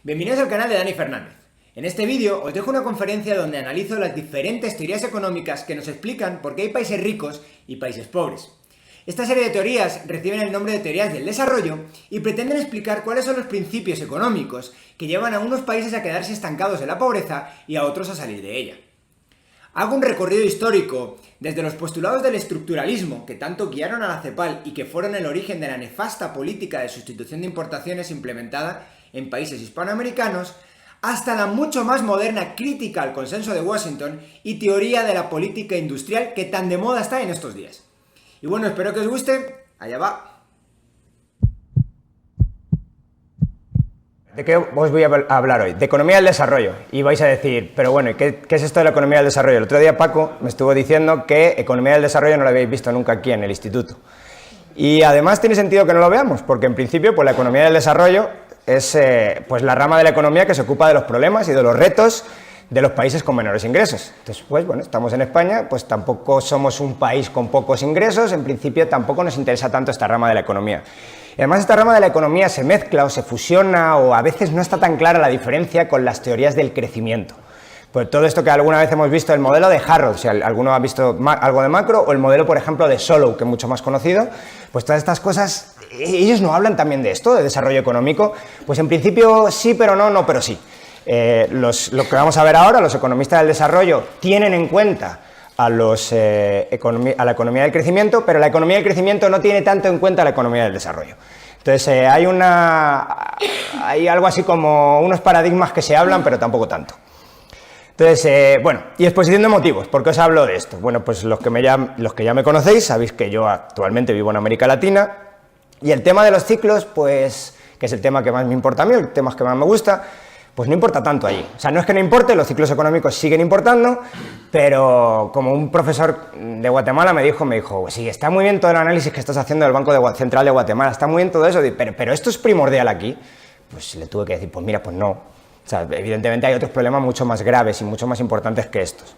Bienvenidos al canal de Dani Fernández. En este vídeo os dejo una conferencia donde analizo las diferentes teorías económicas que nos explican por qué hay países ricos y países pobres. Esta serie de teorías reciben el nombre de teorías del desarrollo y pretenden explicar cuáles son los principios económicos que llevan a unos países a quedarse estancados en la pobreza y a otros a salir de ella. Hago un recorrido histórico desde los postulados del estructuralismo que tanto guiaron a la CEPAL y que fueron el origen de la nefasta política de sustitución de importaciones implementada en países hispanoamericanos, hasta la mucho más moderna crítica al consenso de Washington y teoría de la política industrial que tan de moda está en estos días. Y bueno, espero que os guste. Allá va. ¿De qué os voy a hablar hoy? De economía del desarrollo. Y vais a decir, pero bueno, ¿qué es esto de la economía del desarrollo? El otro día Paco me estuvo diciendo que economía del desarrollo no lo habéis visto nunca aquí en el instituto. Y además tiene sentido que no lo veamos, porque en principio pues la economía del desarrollo es pues la rama de la economía que se ocupa de los problemas y de los retos de los países con menores ingresos. Entonces, pues bueno, estamos en España, pues tampoco somos un país con pocos ingresos, en principio tampoco nos interesa tanto esta rama de la economía. Y además esta rama de la economía se mezcla o se fusiona o a veces no está tan clara la diferencia con las teorías del crecimiento. Pues todo esto que alguna vez hemos visto, el modelo de Harrod, si alguno ha visto algo de macro, o el modelo, por ejemplo, de Solow, que es mucho más conocido, pues todas estas cosas, ellos no hablan también de esto, de desarrollo económico, pues en principio sí, pero no, no, pero sí. Lo que vamos a ver ahora, los economistas del desarrollo tienen en cuenta a la economía del crecimiento, pero la economía del crecimiento no tiene tanto en cuenta la economía del desarrollo. Entonces hay algo así como unos paradigmas que se hablan, pero tampoco tanto. Entonces, bueno, y exposición de motivos, ¿por qué os hablo de esto? Bueno, pues los que ya me conocéis, sabéis que yo actualmente vivo en América Latina, y el tema de los ciclos, pues, que es el tema que más me importa a mí, el tema que más me gusta, pues no importa tanto allí. O sea, no es que no importe, los ciclos económicos siguen importando, pero como un profesor de Guatemala me dijo, sí, está muy bien todo el análisis que estás haciendo del Banco Central de Guatemala, está muy bien todo eso, pero ¿esto es primordial aquí? Pues le tuve que decir, pues mira, pues no. O sea, evidentemente hay otros problemas mucho más graves y mucho más importantes que estos.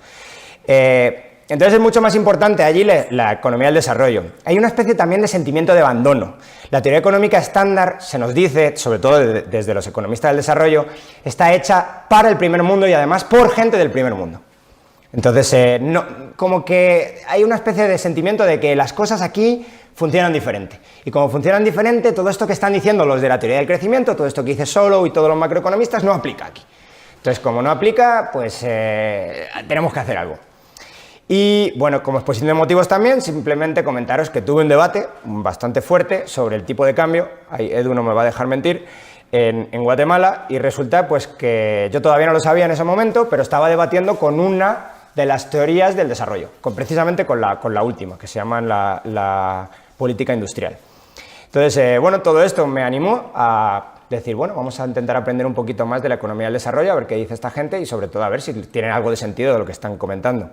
Entonces es mucho más importante allí la economía del desarrollo. Hay una especie también de sentimiento de abandono. La teoría económica estándar se nos dice, sobre todo desde los economistas del desarrollo, está hecha para el primer mundo y además por gente del primer mundo. Entonces, como que hay una especie de sentimiento de que las cosas aquí funcionan diferente. Y como funcionan diferente, todo esto que están diciendo los de la teoría del crecimiento, todo esto que dice Solow y todos los macroeconomistas, no aplica aquí. Entonces, como no aplica, pues tenemos que hacer algo. Y, bueno, como exposición de motivos también, simplemente comentaros que tuve un debate bastante fuerte sobre el tipo de cambio, ahí Edu no me va a dejar mentir, en Guatemala, y resulta pues que yo todavía no lo sabía en ese momento, pero estaba debatiendo con una de las teorías del desarrollo, precisamente con la última, que se llama la política industrial. Entonces, bueno, todo esto me animó a decir, bueno, vamos a intentar aprender un poquito más de la economía del desarrollo, a ver qué dice esta gente y sobre todo a ver si tienen algo de sentido de lo que están comentando.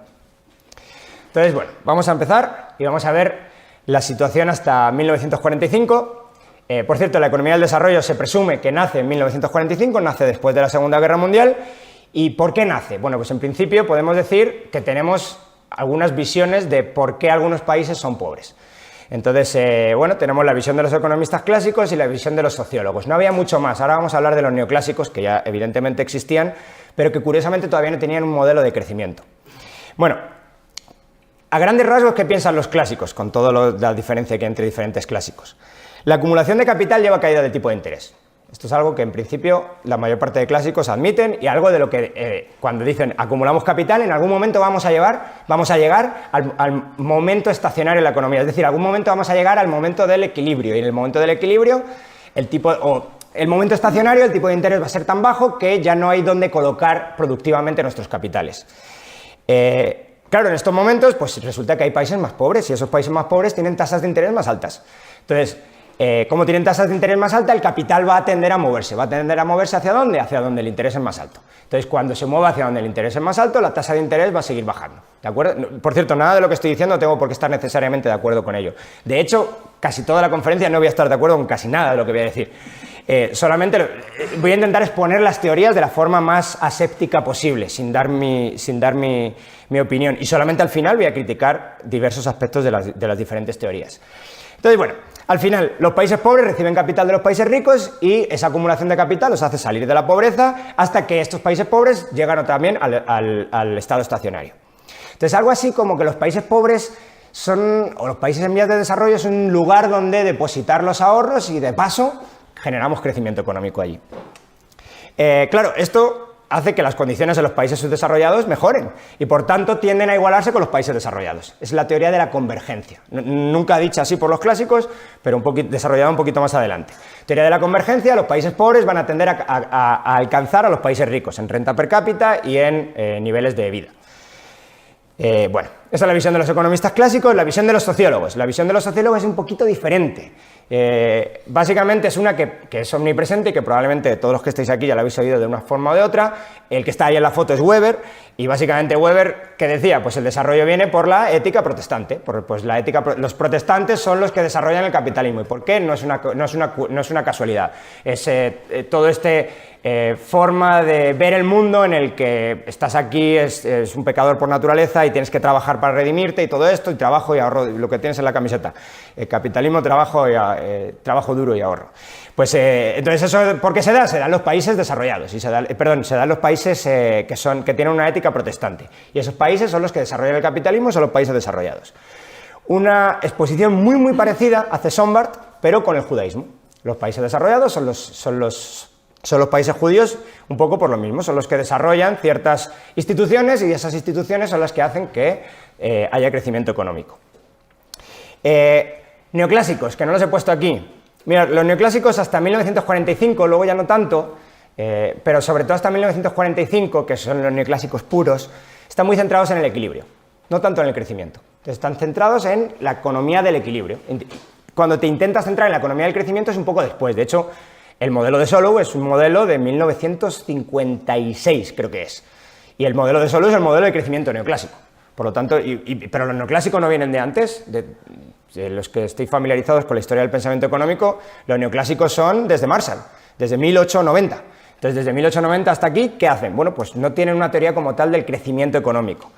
Entonces, bueno, vamos a empezar y vamos a ver la situación hasta 1945. Por cierto, la economía del desarrollo se presume que nace en 1945, nace después de la Segunda Guerra Mundial. ¿Y por qué nace? Bueno, pues en principio podemos decir que tenemos algunas visiones de por qué algunos países son pobres. Entonces, bueno, tenemos la visión de los economistas clásicos y la visión de los sociólogos. No había mucho más, ahora vamos a hablar de los neoclásicos, que ya evidentemente existían, pero que curiosamente todavía no tenían un modelo de crecimiento. Bueno, a grandes rasgos, ¿qué piensan los clásicos, con toda la diferencia que hay entre diferentes clásicos? La acumulación de capital lleva a caída del tipo de interés. Esto es algo que en principio la mayor parte de clásicos admiten y algo de lo que cuando dicen acumulamos capital, en algún momento vamos a llegar al momento estacionario en la economía, es decir, en algún momento vamos a llegar al momento del equilibrio y en el momento del equilibrio el momento estacionario, el tipo de interés va a ser tan bajo que ya no hay donde colocar productivamente nuestros capitales. Claro, en estos momentos pues resulta que hay países más pobres y esos países más pobres tienen tasas de interés más altas. Entonces, como tienen tasas de interés más altas, el capital va a tender a moverse. ¿Va a tender a moverse hacia dónde? Hacia donde el interés es más alto. Entonces, cuando se mueva hacia donde el interés es más alto, la tasa de interés va a seguir bajando. ¿De acuerdo? Por cierto, nada de lo que estoy diciendo no tengo por qué estar necesariamente de acuerdo con ello. De hecho, casi toda la conferencia no voy a estar de acuerdo con casi nada de lo que voy a decir. Solamente voy a intentar exponer las teorías de la forma más aséptica posible, sin dar mi opinión. Y solamente al final voy a criticar diversos aspectos de las diferentes teorías. Entonces, bueno, Al final, los países pobres reciben capital de los países ricos y esa acumulación de capital los hace salir de la pobreza hasta que estos países pobres llegan también al estado estacionario. Entonces, algo así como que los países pobres o los países en vías de desarrollo es un lugar donde depositar los ahorros y de paso generamos crecimiento económico allí. Claro, esto hace que las condiciones de los países subdesarrollados mejoren y por tanto tienden a igualarse con los países desarrollados. Es la teoría de la convergencia. Nunca dicha así por los clásicos, pero desarrollada un poquito más adelante. Teoría de la convergencia: los países pobres van a tender a alcanzar a los países ricos en renta per cápita y en niveles de vida. Bueno, esa es la visión de los economistas clásicos. La visión de los sociólogos. La visión de los sociólogos es un poquito diferente. Básicamente es una que es omnipresente y que probablemente todos los que estáis aquí ya la habéis oído de una forma o de otra. El que está ahí en la foto es Weber, y básicamente Weber, ¿qué decía? Pues el desarrollo viene por la ética protestante. Pues los protestantes son los que desarrollan el capitalismo. ¿Y por qué? No es una casualidad. Es todo forma de ver el mundo en el que estás aquí, es un pecador por naturaleza y tienes que trabajar para redimirte y todo esto, y trabajo y ahorro, lo que tienes en la camiseta. Capitalismo, trabajo duro y ahorro. Pues entonces eso, ¿por qué se da? Se da en los países desarrollados, se da en los países que tienen una ética protestante. Y esos países son los que desarrollan el capitalismo, son los países desarrollados. Una exposición muy parecida hace Sombart, pero con el judaísmo. Los países desarrollados son los países judíos un poco por lo mismo, son los que desarrollan ciertas instituciones y esas instituciones son las que hacen que haya crecimiento económico. Neoclásicos, que no los he puesto aquí. Mira, los neoclásicos hasta 1945, luego ya no tanto, pero sobre todo hasta 1945, que son los neoclásicos puros, están muy centrados en el equilibrio, no tanto en el crecimiento. Entonces, están centrados en la economía del equilibrio. Cuando te intentas centrar en la economía del crecimiento es un poco después. De hecho, el modelo de Solow es un modelo de 1956, creo que es. Y el modelo de Solow es el modelo de crecimiento neoclásico. Por lo tanto, pero los neoclásicos no vienen de antes. De los que estéis familiarizados con la historia del pensamiento económico, los neoclásicos son desde Marshall, desde 1890. Entonces, desde 1890 hasta aquí, ¿qué hacen? Bueno, pues no tienen una teoría como tal del crecimiento económico.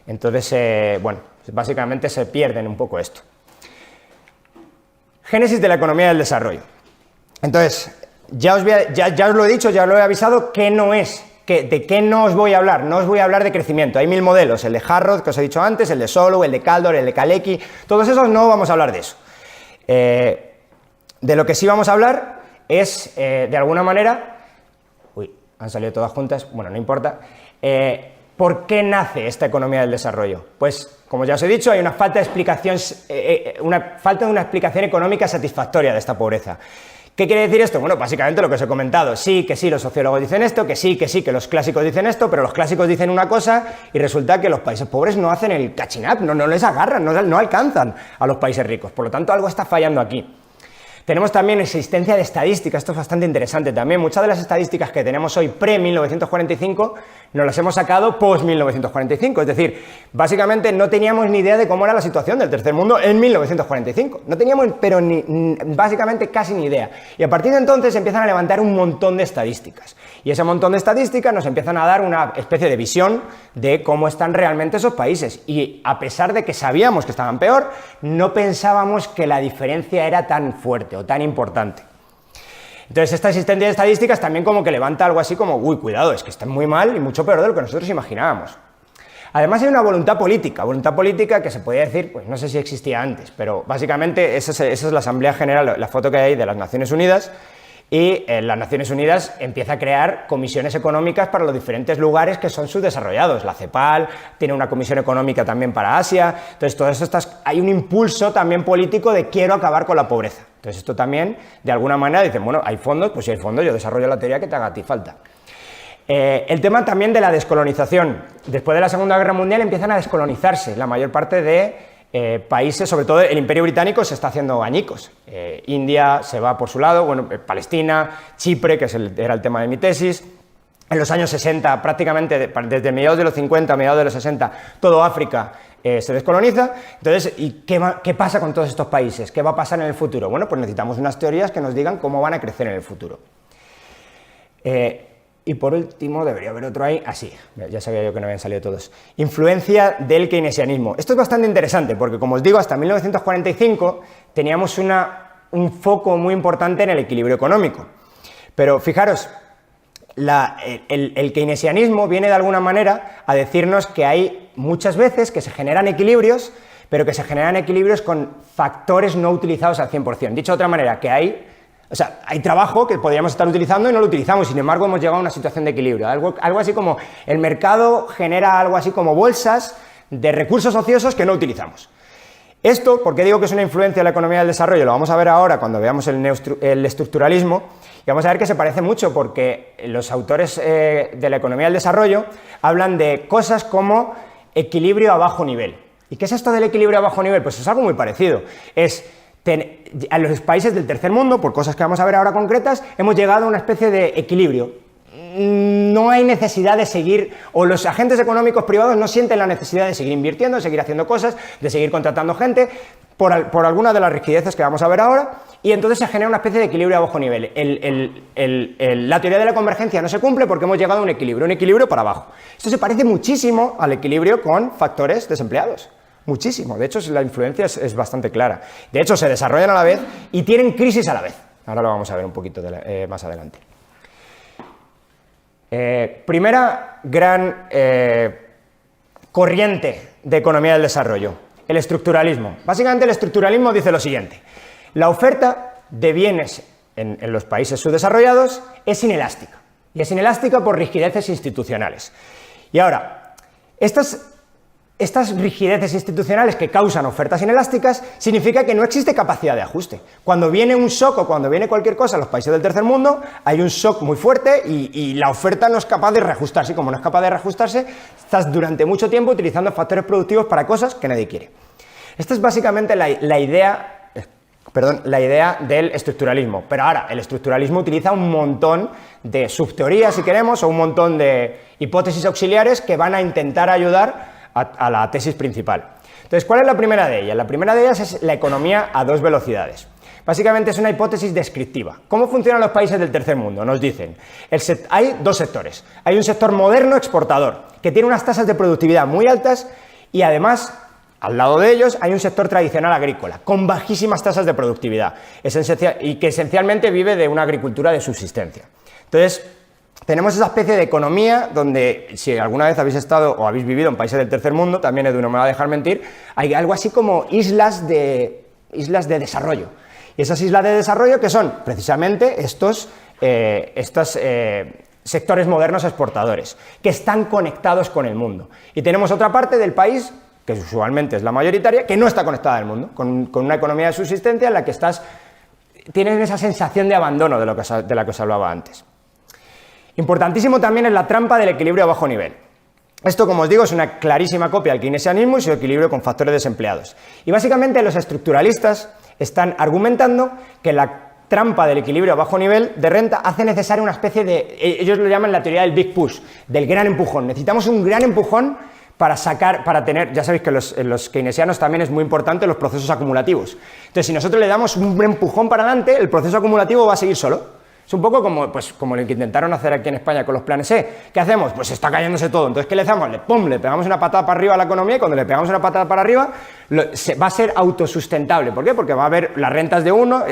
Entonces, bueno, básicamente se pierden un poco esto. Génesis de la economía del desarrollo. Entonces, ya os lo he dicho, ya os lo he avisado, ¿qué no es? ¿De qué no os voy a hablar? No os voy a hablar de crecimiento. Hay 1000 modelos, el de Harrod, que os he dicho antes, el de Solow, el de Kaldor, el de Kalecki, todos esos no vamos a hablar de eso. De lo que sí vamos a hablar es, de alguna manera, han salido todas juntas, bueno, no importa, ¿por qué nace esta economía del desarrollo? Pues, como ya os he dicho, hay una falta de una explicación económica satisfactoria de esta pobreza. ¿Qué quiere decir esto? Bueno, básicamente lo que os he comentado. Sí, los sociólogos dicen esto, que sí, que los clásicos dicen esto, pero los clásicos dicen una cosa y resulta que los países pobres no hacen el catching up, no les agarran, no alcanzan a los países ricos. Por lo tanto, algo está fallando aquí. Tenemos también existencia de estadísticas, esto es bastante interesante también. Muchas de las estadísticas que tenemos hoy pre-1945 nos las hemos sacado post-1945, es decir, básicamente no teníamos ni idea de cómo era la situación del tercer mundo en 1945. No teníamos, pero básicamente casi ni idea. Y a partir de entonces empiezan a levantar un montón de estadísticas. Y ese montón de estadísticas nos empiezan a dar una especie de visión de cómo están realmente esos países. Y a pesar de que sabíamos que estaban peor, no pensábamos que la diferencia era tan fuerte o tan importante. Entonces, esta existencia de estadísticas también como que levanta algo así como, uy, cuidado, es que están muy mal y mucho peor de lo que nosotros imaginábamos. Además hay una voluntad política que se podría decir, pues no sé si existía antes, pero básicamente esa es la Asamblea General, la foto que hay ahí de las Naciones Unidas, y las Naciones Unidas empieza a crear comisiones económicas para los diferentes lugares que son subdesarrollados. La CEPAL tiene una comisión económica también para Asia. Entonces, todas estas, hay un impulso también político de quiero acabar con la pobreza. Entonces, esto también, de alguna manera, dicen, bueno, hay fondos, pues si hay fondos, yo desarrollo la teoría que te haga a ti falta. El tema también de la descolonización. Después de la Segunda Guerra Mundial empiezan a descolonizarse la mayor parte de países, sobre todo el Imperio Británico se está haciendo añicos. India se va por su lado, bueno, Palestina, Chipre, que era el tema de mi tesis. En los años 60, prácticamente desde mediados de los 50, mediados de los 60, todo África se descoloniza. Entonces, ¿y qué pasa con todos estos países? ¿Qué va a pasar en el futuro? Bueno, pues necesitamos unas teorías que nos digan cómo van a crecer en el futuro. Y por último, debería haber otro ahí, así, ya sabía yo que no habían salido todos. Influencia del keynesianismo. Esto es bastante interesante porque, como os digo, hasta 1945 teníamos una un foco muy importante en el equilibrio económico. Pero fijaros, el keynesianismo viene de alguna manera a decirnos que hay muchas veces que se generan equilibrios, pero que se generan equilibrios con factores no utilizados al 100%. Dicho de otra manera, que hay trabajo que podríamos estar utilizando y no lo utilizamos, sin embargo hemos llegado a una situación de equilibrio. Algo así como el mercado genera algo así como bolsas de recursos ociosos que no utilizamos. Esto, ¿por qué digo que es una influencia de la economía del desarrollo? Lo vamos a ver ahora cuando veamos el estructuralismo, y vamos a ver que se parece mucho porque los autores de la economía del desarrollo hablan de cosas como equilibrio a bajo nivel. ¿Y qué es esto del equilibrio a bajo nivel? Pues es algo muy parecido. A los países del tercer mundo, por cosas que vamos a ver ahora concretas, hemos llegado a una especie de equilibrio. No hay necesidad de seguir, o los agentes económicos privados no sienten la necesidad de seguir invirtiendo, de seguir haciendo cosas, de seguir contratando gente, por alguna de las rigideces que vamos a ver ahora, y entonces se genera una especie de equilibrio a bajo nivel. La teoría de la convergencia no se cumple porque hemos llegado a un equilibrio para abajo. Esto se parece muchísimo al equilibrio con factores desempleados. Muchísimo, de hecho la influencia es bastante clara. De hecho se desarrollan a la vez y tienen crisis a la vez. Ahora lo vamos a ver un poquito más adelante. Primera gran corriente de economía del desarrollo, el estructuralismo. Básicamente el estructuralismo dice lo siguiente: la oferta de bienes en los países subdesarrollados es inelástica, y es inelástica por rigideces institucionales. Y ahora, estas rigideces institucionales que causan ofertas inelásticas significa que no existe capacidad de ajuste. Cuando viene un shock o cuando viene cualquier cosa a los países del tercer mundo, hay un shock muy fuerte y la oferta no es capaz de reajustarse. Y como no es capaz de reajustarse, estás durante mucho tiempo utilizando factores productivos para cosas que nadie quiere. Esta es básicamente la idea del estructuralismo. Pero ahora, el estructuralismo utiliza un montón de subteorías, si queremos, o un montón de hipótesis auxiliares que van a intentar ayudar a la tesis principal. Entonces, ¿cuál es la primera de ellas? La primera de ellas es la economía a dos velocidades. Básicamente es una hipótesis descriptiva. ¿Cómo funcionan los países del tercer mundo? Nos dicen, hay dos sectores. Hay un sector moderno exportador, que tiene unas tasas de productividad muy altas y además, al lado de ellos, hay un sector tradicional agrícola, con bajísimas tasas de productividad y que esencialmente vive de una agricultura de subsistencia. Entonces, tenemos esa especie de economía donde, si alguna vez habéis estado o habéis vivido en países del tercer mundo, también Edu no me va a dejar mentir, hay algo así como islas de desarrollo. Y esas islas de desarrollo que son precisamente estos sectores modernos exportadores, que están conectados con el mundo. Y tenemos otra parte del país, que usualmente es la mayoritaria, que no está conectada al mundo, con una economía de subsistencia en la que tienes esa sensación de abandono de la que os hablaba antes. Importantísimo también es la trampa del equilibrio a bajo nivel. Esto, como os digo, es una clarísima copia del keynesianismo y su equilibrio con factores desempleados. Y básicamente los estructuralistas están argumentando que la trampa del equilibrio a bajo nivel de renta hace necesaria una especie de, ellos lo llaman la teoría del big push, del gran empujón. Necesitamos un gran empujón para tener, ya sabéis que los keynesianos también es muy importante los procesos acumulativos. Entonces, si nosotros le damos un empujón para adelante, el proceso acumulativo va a seguir solo. Es un poco como lo que intentaron hacer aquí en España con los planes E. ¿Qué hacemos? Pues está cayéndose todo. Entonces, ¿qué le hacemos? Le pegamos una patada para arriba a la economía y cuando le pegamos una patada para arriba va a ser autosustentable. ¿Por qué? Porque va a haber las rentas de uno,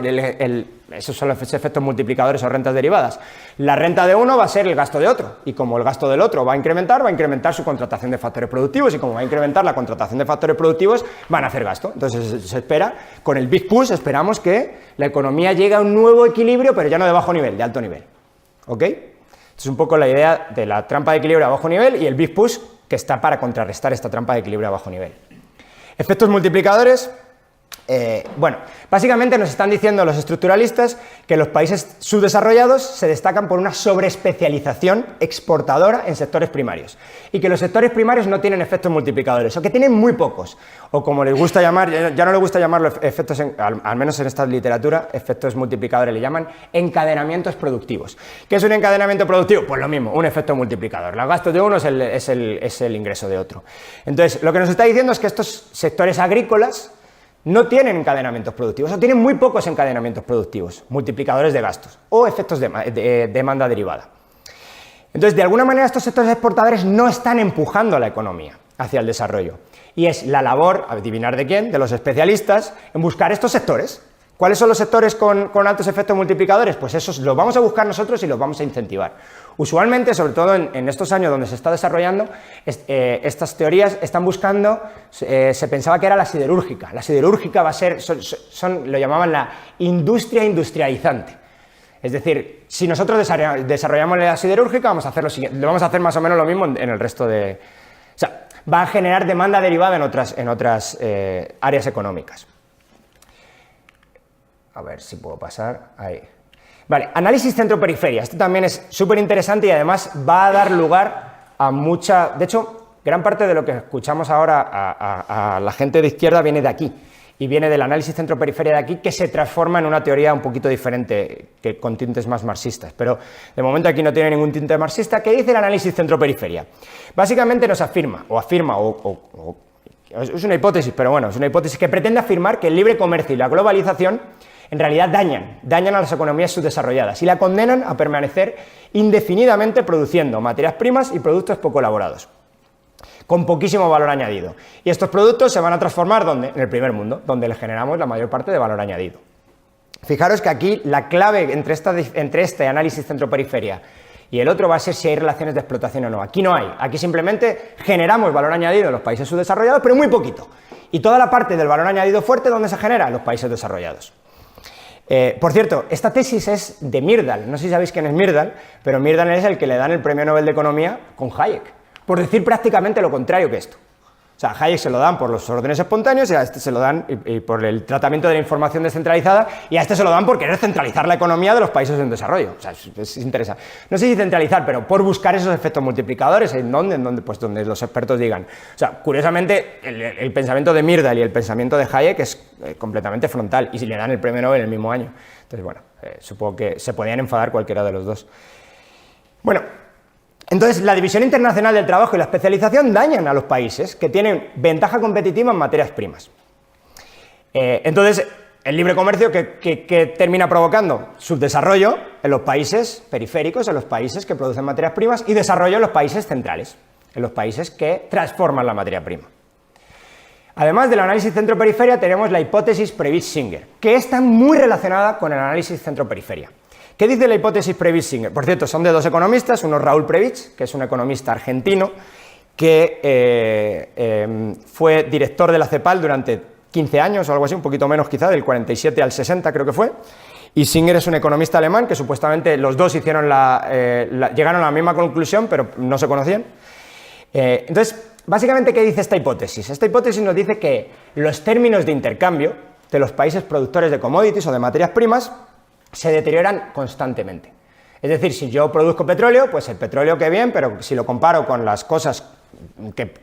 esos son los efectos multiplicadores o rentas derivadas. La renta de uno va a ser el gasto de otro. Y como el gasto del otro va a incrementar su contratación de factores productivos. Y como va a incrementar la contratación de factores productivos, van a hacer gasto. Entonces, se espera, con el Big Push, esperamos que la economía llegue a un nuevo equilibrio, pero ya no de bajo nivel, de alto nivel. ¿Ok? Es un poco la idea de la trampa de equilibrio a bajo nivel y el Big Push que está para contrarrestar esta trampa de equilibrio a bajo nivel. Efectos multiplicadores. Básicamente nos están diciendo los estructuralistas que los países subdesarrollados se destacan por una sobreespecialización exportadora en sectores primarios y que los sectores primarios no tienen efectos multiplicadores o que tienen muy pocos, o como les gusta llamar, ya no les gusta llamarlo efectos, al menos en esta literatura, efectos multiplicadores, le llaman encadenamientos productivos. ¿Qué es un encadenamiento productivo? Pues lo mismo, un efecto multiplicador. El gasto de uno es el ingreso de otro. Entonces, lo que nos está diciendo es que estos sectores agrícolas no tienen encadenamientos productivos o tienen muy pocos encadenamientos productivos, multiplicadores de gastos o efectos de demanda derivada. Entonces, de alguna manera, estos sectores exportadores no están empujando a la economía hacia el desarrollo. Y es la labor, adivinar de quién, de los especialistas, en buscar estos sectores ¿Cuáles son los sectores con altos efectos multiplicadores? Pues esos los vamos a buscar nosotros y los vamos a incentivar. Usualmente, sobre todo en estos años donde se está desarrollando, estas teorías están buscando, se pensaba que era la siderúrgica. La siderúrgica va a ser, lo llamaban la industria industrializante. Es decir, si nosotros desarrollamos la siderúrgica, vamos a hacer lo siguiente, vamos a hacer más o menos lo mismo en el resto de... O sea, va a generar demanda derivada en otras áreas económicas. A ver si puedo pasar, ahí. Vale, análisis centro-periferia. Esto también es súper interesante y además va a dar lugar a mucha... De hecho, gran parte de lo que escuchamos ahora a la gente de izquierda viene de aquí. Y viene del análisis centro-periferia de aquí, que se transforma en una teoría un poquito diferente, que con tintes más marxistas. Pero de momento aquí no tiene ningún tinte marxista. ¿Qué dice el análisis centro-periferia? Básicamente nos afirma, es una hipótesis, pero bueno, es una hipótesis que pretende afirmar que el libre comercio y la globalización en realidad dañan a las economías subdesarrolladas y la condenan a permanecer indefinidamente produciendo materias primas y productos poco elaborados, con poquísimo valor añadido. Y estos productos se van a transformar, ¿dónde? En el primer mundo, donde le generamos la mayor parte de valor añadido. Fijaros que aquí la clave entre este análisis centro-periferia y el otro va a ser si hay relaciones de explotación o no. Aquí no hay, aquí simplemente generamos valor añadido en los países subdesarrollados, pero muy poquito. Y toda la parte del valor añadido fuerte, ¿dónde se genera? En los países desarrollados. Por cierto, esta tesis es de Myrdal, no sé si sabéis quién es Myrdal, pero Myrdal es el que le dan el premio Nobel de Economía con Hayek, por decir prácticamente lo contrario que esto. O sea, a Hayek se lo dan por los órdenes espontáneos y a este se lo dan y por el tratamiento de la información descentralizada y a este se lo dan por querer centralizar la economía de los países en desarrollo. O sea, es interesante. No sé si centralizar, pero por buscar esos efectos multiplicadores, ¿en dónde? Pues donde los expertos digan. O sea, curiosamente, el pensamiento de Myrdal y el pensamiento de Hayek es completamente frontal y si le dan el premio Nobel el mismo año. Entonces, bueno, supongo que se podían enfadar cualquiera de los dos. Bueno, entonces, la división internacional del trabajo y la especialización dañan a los países que tienen ventaja competitiva en materias primas. Entonces, el libre comercio que termina provocando subdesarrollo en los países periféricos, en los países que producen materias primas, y desarrollo en los países centrales, en los países que transforman la materia prima. Además del análisis centro-periferia, tenemos la hipótesis Prebisch-Singer, que está muy relacionada con el análisis centro-periferia. ¿Qué dice la hipótesis Prebisch-Singer? Por cierto, son de dos economistas, uno es Raúl Prebisch, que es un economista argentino, que fue director de la CEPAL durante 15 años o algo así, un poquito menos quizá, del 47 al 60 creo que fue, y Singer es un economista alemán que supuestamente los dos hicieron llegaron a la misma conclusión, pero no se conocían. Entonces, básicamente, ¿qué dice esta hipótesis? Esta hipótesis nos dice que los términos de intercambio de los países productores de commodities o de materias primas se deterioran constantemente. Es decir, si yo produzco petróleo, pues el petróleo qué bien, pero si lo comparo con las cosas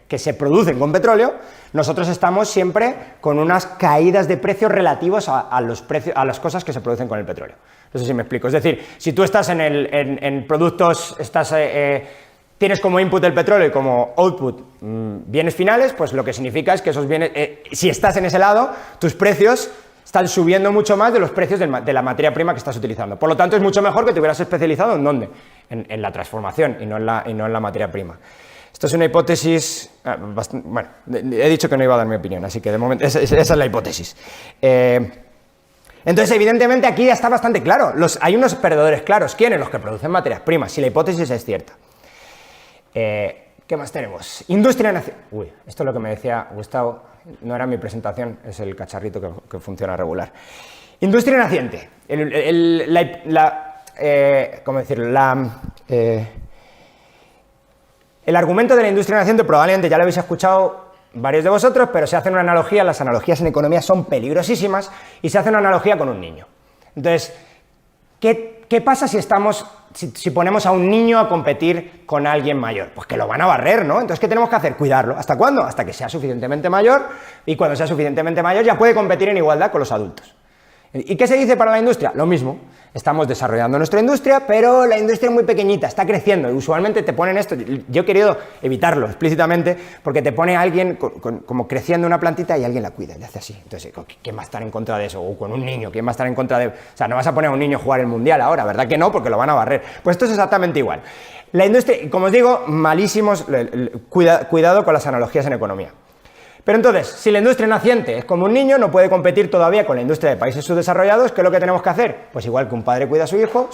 que se producen con petróleo, nosotros estamos siempre con unas caídas de precios relativos a las cosas que se producen con el petróleo. No sé si me explico. Es decir, si tú estás en productos, tienes como input el petróleo y como output bienes finales, pues lo que significa es que esos bienes, si estás en ese lado, tus precios están subiendo mucho más de los precios de la materia prima que estás utilizando. Por lo tanto, es mucho mejor que te hubieras especializado ¿en dónde? En la transformación y no en la materia prima. Esto es una hipótesis... bueno, he dicho que no iba a dar mi opinión, así que de momento esa es la hipótesis. Entonces, evidentemente, aquí ya está bastante claro. Hay unos perdedores claros. ¿Quiénes? Los que producen materias primas, si la hipótesis es cierta. ¿Qué más tenemos? Industria nacional. Uy, esto es lo que me decía Gustavo. No era mi presentación, es el cacharrito que funciona regular. Industria naciente. ¿Cómo decirlo? El argumento de la industria naciente probablemente ya lo habéis escuchado varios de vosotros, pero se hace una analogía, las analogías en economía son peligrosísimas, y se hace una analogía con un niño. Entonces, ¿qué pasa si ponemos a un niño a competir con alguien mayor? Pues que lo van a barrer, ¿no? Entonces, ¿qué tenemos que hacer? Cuidarlo. ¿Hasta cuándo? Hasta que sea suficientemente mayor, y cuando sea suficientemente mayor ya puede competir en igualdad con los adultos. ¿Y qué se dice para la industria? Lo mismo. Estamos desarrollando nuestra industria, pero la industria es muy pequeñita, está creciendo, y usualmente te ponen esto. Yo he querido evitarlo explícitamente, porque te pone a alguien como creciendo una plantita y alguien la cuida, y le hace así. Entonces, ¿quién va a estar en contra de eso? O con un niño, ¿quién va a estar en contra de...? O sea, no vas a poner a un niño a jugar el mundial ahora, ¿verdad que no? Porque lo van a barrer. Pues esto es exactamente igual. La industria, como os digo, malísimos, cuidado con las analogías en economía. Pero entonces, si la industria naciente es como un niño, no puede competir todavía con la industria de países subdesarrollados, ¿qué es lo que tenemos que hacer? Pues igual que un padre cuida a su hijo,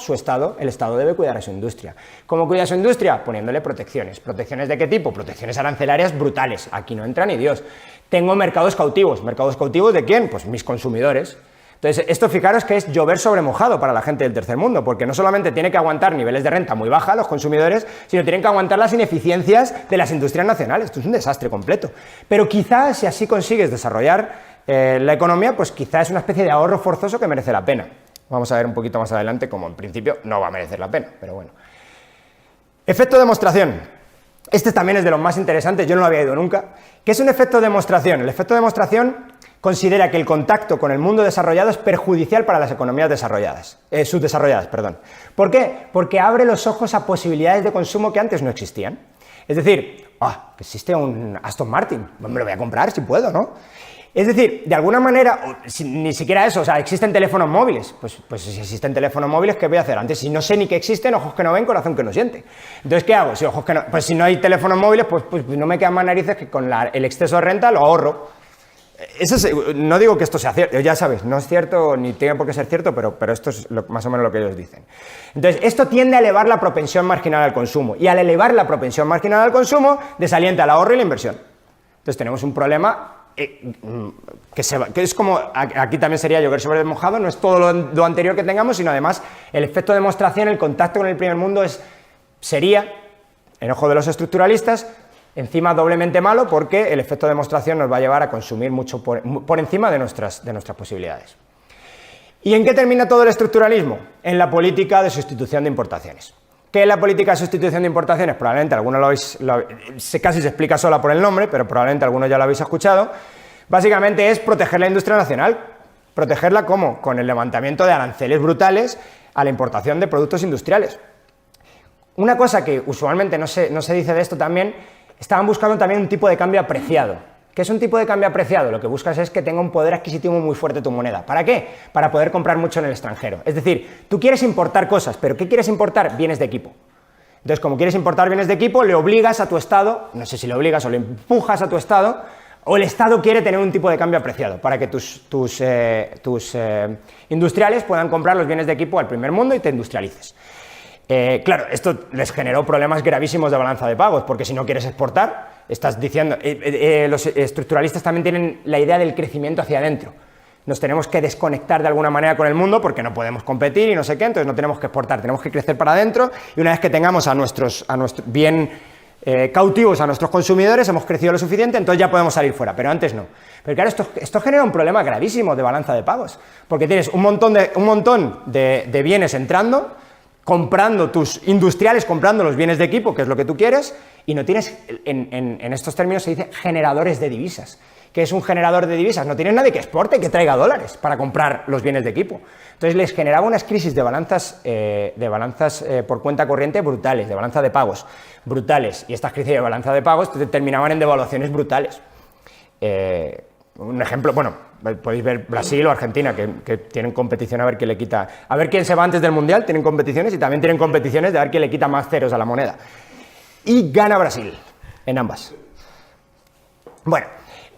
el Estado debe cuidar a su industria. ¿Cómo cuida a su industria? Poniéndole protecciones. ¿Protecciones de qué tipo? Protecciones arancelarias brutales. Aquí no entra ni Dios. Tengo mercados cautivos. ¿Mercados cautivos de quién? Pues mis consumidores. Entonces, esto fijaros que es llover sobre mojado para la gente del tercer mundo, porque no solamente tiene que aguantar niveles de renta muy baja los consumidores, sino tienen que aguantar las ineficiencias de las industrias nacionales. Esto es un desastre completo. Pero quizás, si así consigues desarrollar la economía, pues quizás es una especie de ahorro forzoso que merece la pena. Vamos a ver un poquito más adelante cómo en principio no va a merecer la pena, pero bueno. Efecto demostración. Este también es de los más interesantes, yo no lo había ido nunca. ¿Qué es un efecto demostración? El efecto demostración considera que el contacto con el mundo desarrollado es perjudicial para las economías subdesarrolladas. ¿Por qué? Porque abre los ojos a posibilidades de consumo que antes no existían. Es decir, que existe un Aston Martin, me lo voy a comprar si puedo, ¿no? Es decir, de alguna manera, ni siquiera eso, o sea, existen teléfonos móviles. Pues si existen teléfonos móviles, ¿qué voy a hacer? Antes, si no sé ni que existen, ojos que no ven, corazón que no siente. Entonces, ¿qué hago? Pues si no hay teléfonos móviles, pues no me quedan más narices que con el exceso de renta lo ahorro. No digo que esto sea cierto, ya sabes, no es cierto ni tiene por qué ser cierto, pero esto es más o menos lo que ellos dicen. Entonces, esto tiende a elevar la propensión marginal al consumo, y al elevar la propensión marginal al consumo, desalienta el ahorro y la inversión. Entonces, tenemos un problema que es como, aquí también sería llover sobre mojado, no es todo lo anterior que tengamos, sino además el efecto de demostración, el contacto con el primer mundo sería, en ojo de los estructuralistas, encima doblemente malo, porque el efecto de demostración nos va a llevar a consumir mucho por encima de nuestras posibilidades. ¿Y en qué termina todo el estructuralismo? En la política de sustitución de importaciones. ¿Qué es la política de sustitución de importaciones? Probablemente algunos casi se explica sola por el nombre, pero probablemente algunos ya lo habéis escuchado. Básicamente es proteger la industria nacional. ¿Protegerla cómo? Con el levantamiento de aranceles brutales a la importación de productos industriales. Una cosa que usualmente no se dice de esto también, estaban buscando también un tipo de cambio apreciado. ¿Qué es un tipo de cambio apreciado? Lo que buscas es que tenga un poder adquisitivo muy fuerte tu moneda. ¿Para qué? Para poder comprar mucho en el extranjero. Es decir, tú quieres importar cosas, pero ¿qué quieres importar? Bienes de equipo. Entonces, como quieres importar bienes de equipo, le obligas a tu Estado, no sé si le obligas o le empujas a tu Estado, o el Estado quiere tener un tipo de cambio apreciado para que tus industriales puedan comprar los bienes de equipo al primer mundo y te industrialices. Claro, esto les generó problemas gravísimos de balanza de pagos, porque si no quieres exportar, estás diciendo, los estructuralistas también tienen la idea del crecimiento hacia adentro. Nos tenemos que desconectar de alguna manera con el mundo porque no podemos competir y no sé qué, entonces no tenemos que exportar, tenemos que crecer para adentro, y una vez que tengamos bien cautivos a nuestros consumidores, hemos crecido lo suficiente, entonces ya podemos salir fuera, pero antes no. Pero claro, esto genera un problema gravísimo de balanza de pagos, porque tienes un montón de bienes entrando, comprando tus industriales, comprando los bienes de equipo, que es lo que tú quieres, y no tienes, en estos términos se dice generadores de divisas. ¿Qué es un generador de divisas? No tienes nadie que exporte y que traiga dólares para comprar los bienes de equipo. Entonces les generaba unas crisis de balanzas por cuenta corriente brutales, de balanza de pagos brutales, y estas crisis de balanza de pagos terminaban en devaluaciones brutales. Un ejemplo, bueno, podéis ver Brasil o Argentina, que tienen competición a ver quién le quita, a ver quién se va antes del Mundial, tienen competiciones, y también tienen competiciones de a ver quién le quita más ceros a la moneda. Y gana Brasil, en ambas. Bueno,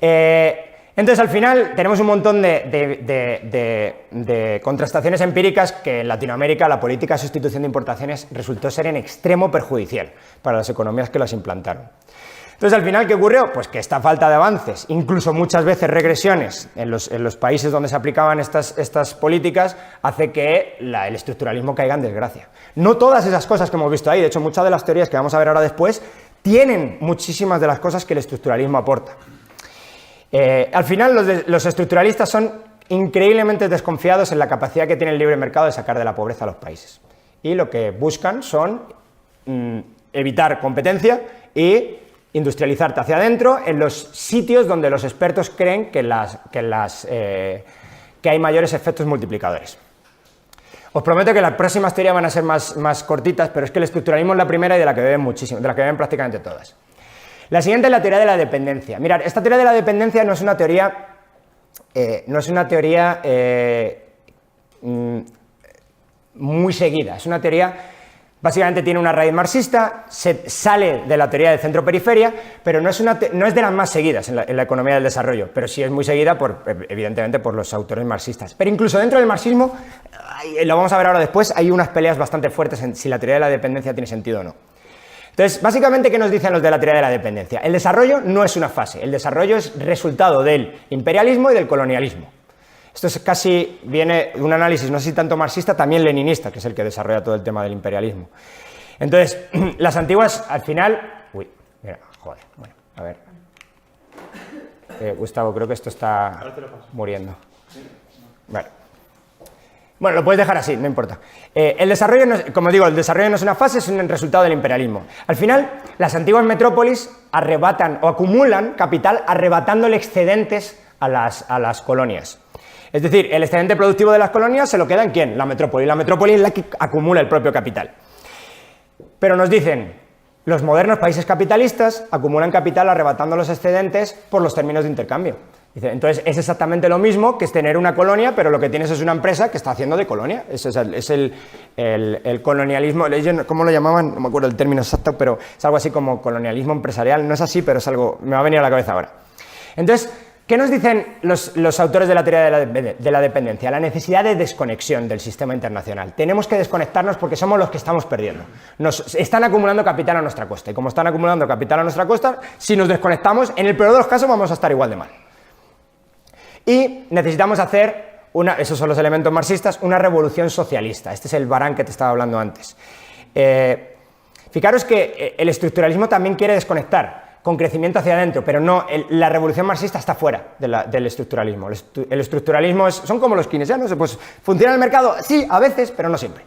entonces al final tenemos un montón de contrastaciones empíricas que en Latinoamérica la política de sustitución de importaciones resultó ser en extremo perjudicial para las economías que las implantaron. Entonces, al final, ¿qué ocurrió? Pues que esta falta de avances, incluso muchas veces regresiones en los países donde se aplicaban estas políticas, hace que el estructuralismo caiga en desgracia. No todas esas cosas que hemos visto ahí, de hecho, muchas de las teorías que vamos a ver ahora después, tienen muchísimas de las cosas que el estructuralismo aporta. Al final, los estructuralistas son increíblemente desconfiados en la capacidad que tiene el libre mercado de sacar de la pobreza a los países. Y lo que buscan son evitar competencia y industrializarte hacia adentro en los sitios donde los expertos creen que hay mayores efectos multiplicadores. Os prometo que las próximas teorías van a ser más cortitas, pero es que el estructuralismo es la primera y de la que beben muchísimo, de la que beben prácticamente todas. La siguiente es la teoría de la dependencia. Mirad, esta teoría de la dependencia no es una teoría muy seguida, es una teoría Básicamente tiene una raíz marxista, sale de la teoría de centro-periferia, pero no es de las más seguidas en la economía del desarrollo, pero sí es muy seguida, evidentemente, por los autores marxistas. Pero incluso dentro del marxismo, lo vamos a ver ahora después, hay unas peleas bastante fuertes en si la teoría de la dependencia tiene sentido o no. Entonces, básicamente, ¿qué nos dicen los de la teoría de la dependencia? El desarrollo no es una fase, el desarrollo es resultado del imperialismo y del colonialismo. Esto viene de un análisis, no sé si tanto marxista, también leninista, que es el que desarrolla todo el tema del imperialismo. Entonces, las antiguas, al final... Uy, mira, joder, bueno, a ver. Gustavo, creo que esto está muriendo. Vale. Bueno, lo puedes dejar así, no importa. El desarrollo, como digo, el desarrollo no es una fase, es un resultado del imperialismo. Al final, las antiguas metrópolis arrebatan o acumulan capital arrebatándole excedentes a las colonias. Es decir, el excedente productivo de las colonias se lo queda en ¿quién? La metrópoli. La metrópoli es la que acumula el propio capital. Pero nos dicen, los modernos países capitalistas acumulan capital arrebatando los excedentes por los términos de intercambio. Entonces, es exactamente lo mismo que es tener una colonia, pero lo que tienes es una empresa que está haciendo de colonia. Ese es el colonialismo, ¿cómo lo llamaban? No me acuerdo el término exacto, pero es algo así como colonialismo empresarial. No es así, pero es algo, me va a venir a la cabeza ahora. Entonces, ¿qué nos dicen los autores de la teoría de la dependencia? La necesidad de desconexión del sistema internacional. Tenemos que desconectarnos porque somos los que estamos perdiendo. Nos están acumulando capital a nuestra costa. Y como están acumulando capital a nuestra costa, si nos desconectamos, en el peor de los casos vamos a estar igual de mal. Y necesitamos hacer, esos son los elementos marxistas, una revolución socialista. Este es el Baran que te estaba hablando antes. Fijaros que el estructuralismo también quiere desconectar con crecimiento hacia adentro, pero no, la revolución marxista está fuera del estructuralismo. El estructuralismo son como los keynesianos, pues ¿funciona el mercado? Sí, a veces, pero no siempre.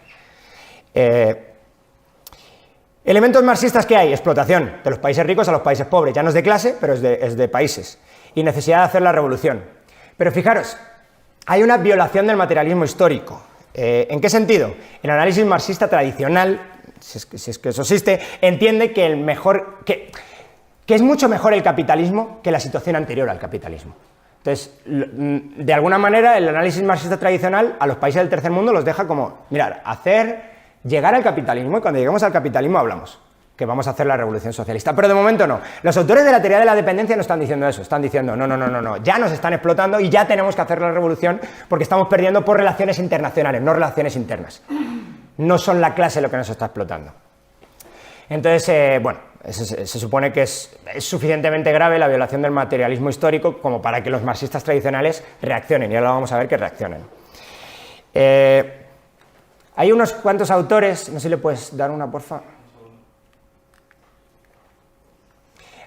Elementos marxistas que hay, explotación de los países ricos a los países pobres, ya no es de clase, pero es de países, y necesidad de hacer la revolución. Pero fijaros, hay una violación del materialismo histórico. ¿En qué sentido? El análisis marxista tradicional, si es que eso existe, entiende que es mucho mejor el capitalismo que la situación anterior al capitalismo. Entonces, de alguna manera, el análisis marxista tradicional a los países del tercer mundo los deja como, mirad, llegar al capitalismo, y cuando lleguemos al capitalismo hablamos que vamos a hacer la revolución socialista, pero de momento no. Los autores de la teoría de la dependencia no están diciendo eso, están diciendo, no, ya nos están explotando y ya tenemos que hacer la revolución porque estamos perdiendo por relaciones internacionales, no relaciones internas. No son la clase lo que nos está explotando. Entonces, bueno, se supone que es suficientemente grave la violación del materialismo histórico como para que los marxistas tradicionales reaccionen, y ahora vamos a ver que reaccionen. Hay unos cuantos autores, no sé si le puedes dar una, porfa.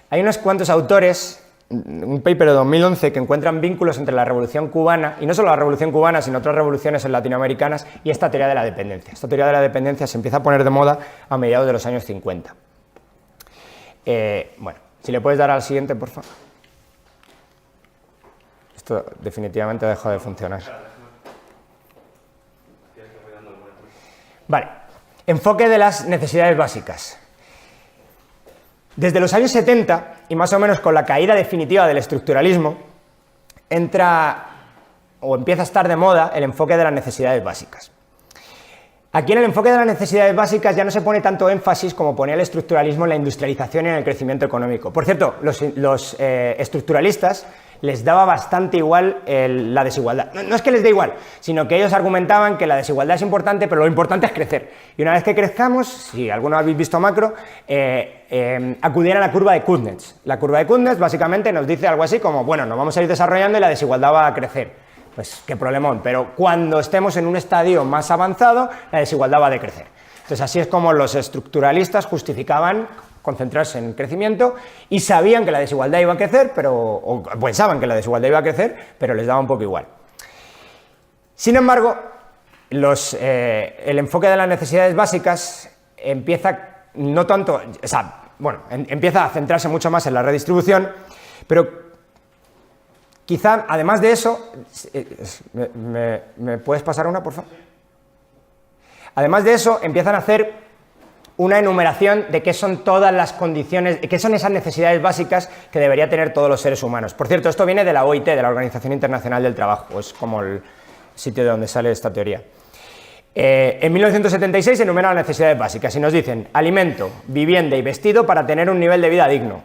Hay unos cuantos autores, un paper de 2011, que encuentran vínculos entre la Revolución Cubana, y no solo la Revolución Cubana, sino otras revoluciones latinoamericanas, y esta teoría de la dependencia. Esta teoría de la dependencia se empieza a poner de moda a mediados de los años 50. Bueno, si le puedes dar al siguiente, por favor. Esto definitivamente ha dejado de funcionar. Vale, enfoque de las necesidades básicas. Desde los años 70, y más o menos con la caída definitiva del estructuralismo, empieza a estar de moda el enfoque de las necesidades básicas. Aquí en el enfoque de las necesidades básicas ya no se pone tanto énfasis como ponía el estructuralismo en la industrialización y en el crecimiento económico. Por cierto, los estructuralistas les daba bastante igual la desigualdad. No es que les dé igual, sino que ellos argumentaban que la desigualdad es importante, pero lo importante es crecer. Y una vez que crezcamos, si alguno habéis visto macro, acudían a la curva de Kuznets. La curva de Kuznets básicamente nos dice algo así como, bueno, nos vamos a ir desarrollando y la desigualdad va a crecer. Pues qué problemón, pero cuando estemos en un estadio más avanzado, la desigualdad va a decrecer. Entonces así es como los estructuralistas justificaban concentrarse en el crecimiento y sabían que la desigualdad iba a crecer, o pensaban que la desigualdad iba a crecer, pero les daba un poco igual. Sin embargo, el enfoque de las necesidades básicas empieza empieza a centrarse mucho más en la redistribución, pero quizá, además de eso, ¿me puedes pasar una, por favor? Además de eso, empiezan a hacer una enumeración de qué son todas las condiciones, qué son esas necesidades básicas que debería tener todos los seres humanos. Por cierto, esto viene de la OIT, de la Organización Internacional del Trabajo, es como el sitio de donde sale esta teoría. En 1976 se enumeran las necesidades básicas y nos dicen alimento, vivienda y vestido para tener un nivel de vida digno.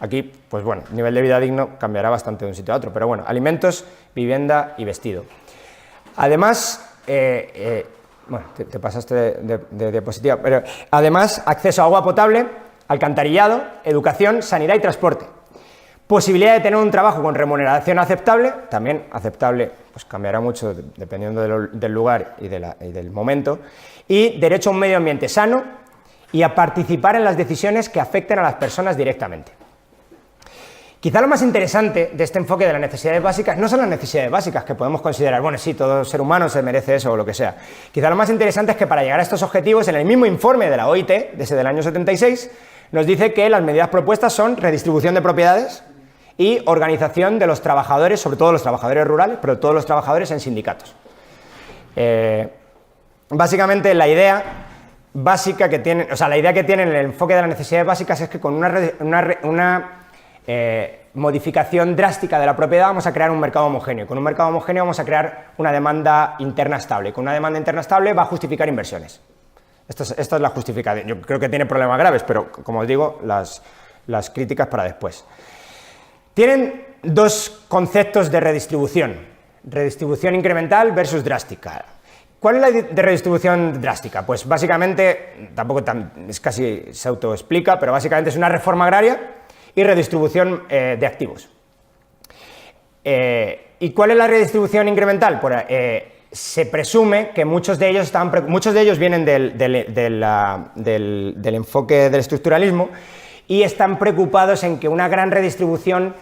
Aquí, pues bueno, nivel de vida digno cambiará bastante de un sitio a otro, pero bueno, alimentos, vivienda y vestido. Además, bueno, te pasaste de diapositiva, pero además acceso a agua potable, alcantarillado, educación, sanidad y transporte. Posibilidad de tener un trabajo con remuneración aceptable, también aceptable, pues cambiará mucho dependiendo del lugar y del momento, y derecho a un medio ambiente sano y a participar en las decisiones que afecten a las personas directamente. Quizá lo más interesante de este enfoque de las necesidades básicas no son las necesidades básicas que podemos considerar, bueno, sí, todo ser humano se merece eso o lo que sea. Quizá lo más interesante es que para llegar a estos objetivos, en el mismo informe de la OIT, desde el año 76, nos dice que las medidas propuestas son redistribución de propiedades y organización de los trabajadores, sobre todo los trabajadores rurales, pero todos los trabajadores en sindicatos. Básicamente la idea básica que tienen, o sea, la idea que tienen en el enfoque de las necesidades básicas es que con una modificación drástica de la propiedad vamos a crear un mercado homogéneo. Con un mercado homogéneo vamos a crear una demanda interna estable. Con una demanda interna estable va a justificar inversiones. Esta es la justificación. Yo creo que tiene problemas graves, pero como os digo, las críticas para después. Tienen dos conceptos de redistribución. Redistribución incremental versus drástica. ¿Cuál es la de redistribución drástica? Pues básicamente, es casi se autoexplica, pero básicamente es una reforma agraria y redistribución de activos. ¿Y cuál es la redistribución incremental? Pues, se presume que muchos de ellos vienen del enfoque del estructuralismo y están preocupados en que una gran redistribución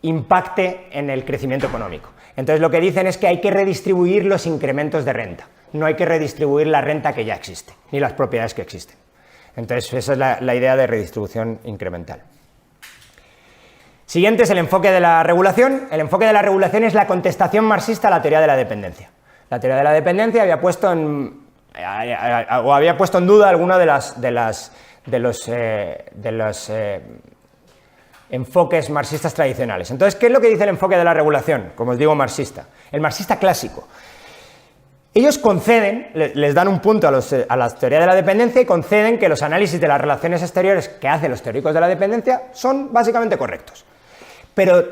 impacte en el crecimiento económico. Entonces lo que dicen es que hay que redistribuir los incrementos de renta, no hay que redistribuir la renta que ya existe, ni las propiedades que existen. Entonces esa es la idea de redistribución incremental. Siguiente es el enfoque de la regulación. El enfoque de la regulación es la contestación marxista a la teoría de la dependencia. La teoría de la dependencia había puesto en duda alguno de los enfoques marxistas tradicionales. Entonces, ¿qué es lo que dice el enfoque de la regulación? Como os digo, marxista. El marxista clásico. Ellos conceden, les dan un punto a la teoría de la dependencia y conceden que los análisis de las relaciones exteriores que hacen los teóricos de la dependencia son básicamente correctos. Pero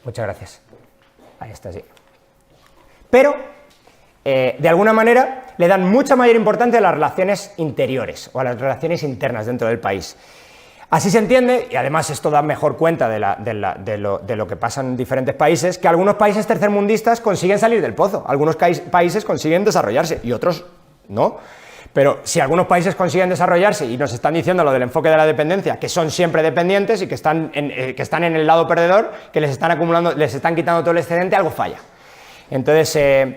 muchas gracias. Ahí está, sí. Pero, de alguna manera, le dan mucha mayor importancia a las relaciones interiores o a las relaciones internas dentro del país. Así se entiende, y además esto da mejor cuenta de lo que pasa en diferentes países, que algunos países tercermundistas consiguen salir del pozo, algunos países consiguen desarrollarse y otros no. Pero si algunos países consiguen desarrollarse y nos están diciendo lo del enfoque de la dependencia, que son siempre dependientes y que están en el lado perdedor, que les están acumulando, les están quitando todo el excedente, algo falla. Entonces,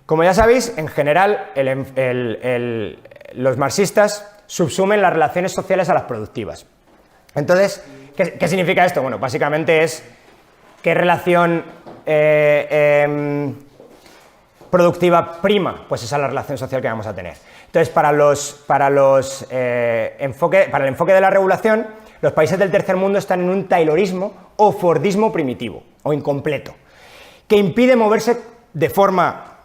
como ya sabéis, en general los marxistas subsumen las relaciones sociales a las productivas. Entonces, ¿qué significa esto? Bueno, básicamente es qué relación productiva prima, pues esa es la relación social que vamos a tener. Entonces, para el enfoque de la regulación, los países del tercer mundo están en un taylorismo o fordismo primitivo o incompleto, que impide moverse de forma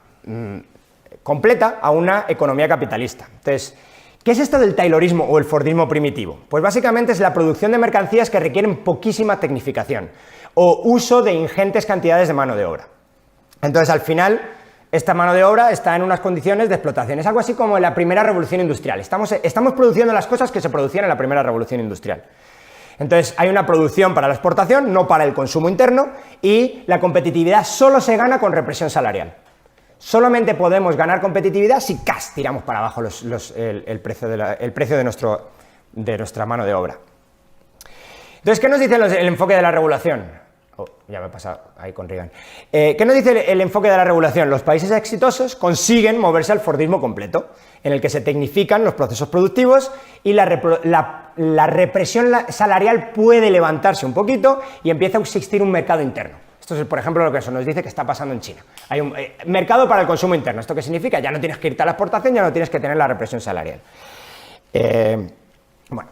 completa a una economía capitalista. Entonces, ¿qué es esto del taylorismo o el fordismo primitivo? Pues básicamente es la producción de mercancías que requieren poquísima tecnificación o uso de ingentes cantidades de mano de obra. Entonces, al final, esta mano de obra está en unas condiciones de explotación. Es algo así como en la primera revolución industrial. Estamos produciendo las cosas que se producían en la primera revolución industrial. Entonces, hay una producción para la exportación, no para el consumo interno, y la competitividad solo se gana con represión salarial. Solamente podemos ganar competitividad si tiramos para abajo el precio de nuestra mano de obra. Entonces, ¿qué nos dice el enfoque de la regulación? Ya me he pasado ahí con Reagan. ¿Qué nos dice el enfoque de la regulación? Los países exitosos consiguen moverse al fordismo completo, en el que se tecnifican los procesos productivos y la represión salarial puede levantarse un poquito y empieza a existir un mercado interno. Esto es, por ejemplo, lo que eso nos dice que está pasando en China. Hay un mercado para el consumo interno. ¿Esto qué significa? Ya no tienes que irte a la exportación, ya no tienes que tener la represión salarial. Bueno.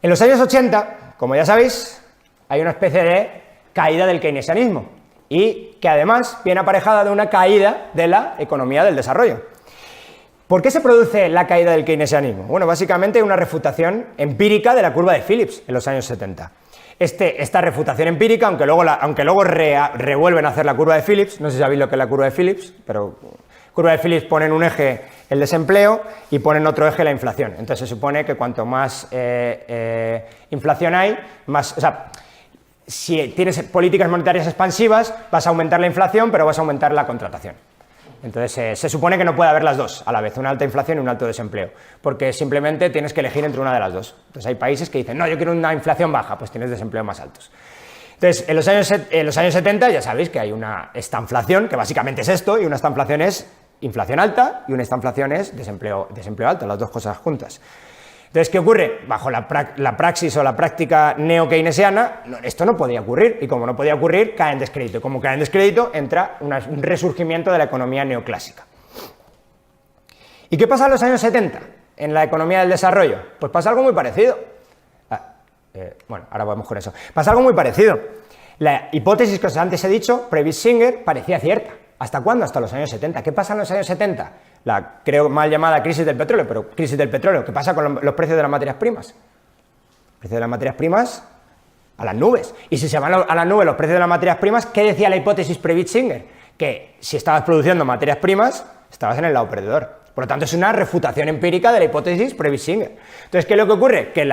En los años 80, como ya sabéis, hay una especie de caída del keynesianismo. y que además viene aparejada de una caída de la economía del desarrollo. ¿Por qué se produce la caída del keynesianismo? Bueno, básicamente una refutación empírica de la curva de Phillips en los años 70. Esta refutación empírica, aunque luego revuelven a hacer la curva de Phillips, no sé si sabéis lo que es la curva de Phillips, pero curva de Phillips pone en un eje el desempleo y pone en otro eje la inflación. Entonces se supone que cuanto más inflación hay, más... O sea, si tienes políticas monetarias expansivas, vas a aumentar la inflación, pero vas a aumentar la contratación. Entonces se supone que no puede haber las dos a la vez, una alta inflación y un alto desempleo, porque simplemente tienes que elegir entre una de las dos. Entonces hay países que dicen, no, yo quiero una inflación baja, pues tienes desempleo más altos. Entonces, en los años 70 ya sabéis que hay una estanflación, que básicamente es esto, y una estanflación es inflación alta y una estanflación es desempleo alto, las dos cosas juntas. Entonces, ¿qué ocurre? Bajo la praxis o la práctica neo-keynesiana, esto no podía ocurrir, y como no podía ocurrir, cae en descrédito. Y como cae en descrédito, entra un resurgimiento de la economía neoclásica. ¿Y qué pasa en los años 70 en la economía del desarrollo? Pues pasa algo muy parecido. Bueno, ahora vamos con eso. Pasa algo muy parecido. La hipótesis que os antes he dicho, Prebisch-Singer, parecía cierta. ¿Hasta cuándo? Hasta los años 70. ¿Qué pasa en los años 70? La, creo, mal llamada crisis del petróleo, pero crisis del petróleo. ¿Qué pasa con los precios de las materias primas? Los precios de las materias primas a las nubes. Y si se van a las nubes los precios de las materias primas, ¿qué decía la hipótesis Prebisch-Singer? Que si estabas produciendo materias primas, estabas en el lado perdedor. Por lo tanto, es una refutación empírica de la hipótesis Prebisch-Singer. Entonces, ¿qué es lo que ocurre? Que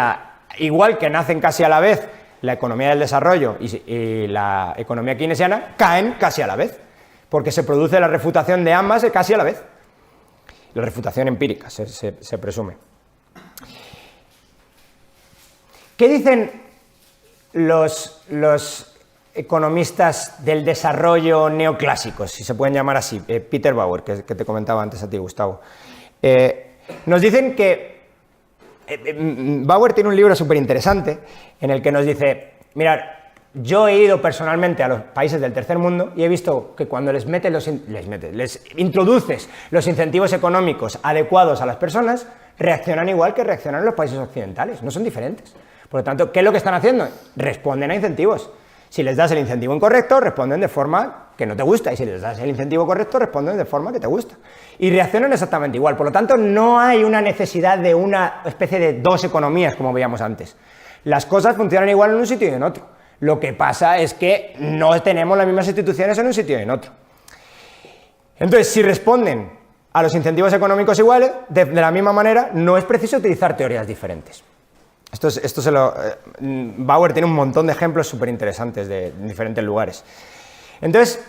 igual que nacen casi a la vez la economía del desarrollo y la economía keynesiana, caen casi a la vez, porque se produce la refutación de ambas casi a la vez. La refutación empírica, se presume. ¿Qué dicen los economistas del desarrollo neoclásicos, si se pueden llamar así? Peter Bauer, que te comentaba antes a ti, Gustavo. Nos dicen que Bauer tiene un libro súper interesante en el que nos dice, mirad, yo he ido personalmente a los países del tercer mundo y he visto que cuando les introduces los incentivos económicos adecuados a las personas, reaccionan igual que reaccionan los países occidentales, no son diferentes. Por lo tanto, ¿qué es lo que están haciendo? Responden a incentivos. Si les das el incentivo incorrecto, responden de forma que no te gusta, y si les das el incentivo correcto, responden de forma que te gusta. Y reaccionan exactamente igual. Por lo tanto, no hay una necesidad de una especie de dos economías, como veíamos antes. Las cosas funcionan igual en un sitio y en otro. Lo que pasa es que no tenemos las mismas instituciones en un sitio y en otro. Entonces, si responden a los incentivos económicos iguales, de la misma manera, no es preciso utilizar teorías diferentes. Bauer tiene un montón de ejemplos súper interesantes de diferentes lugares. Entonces,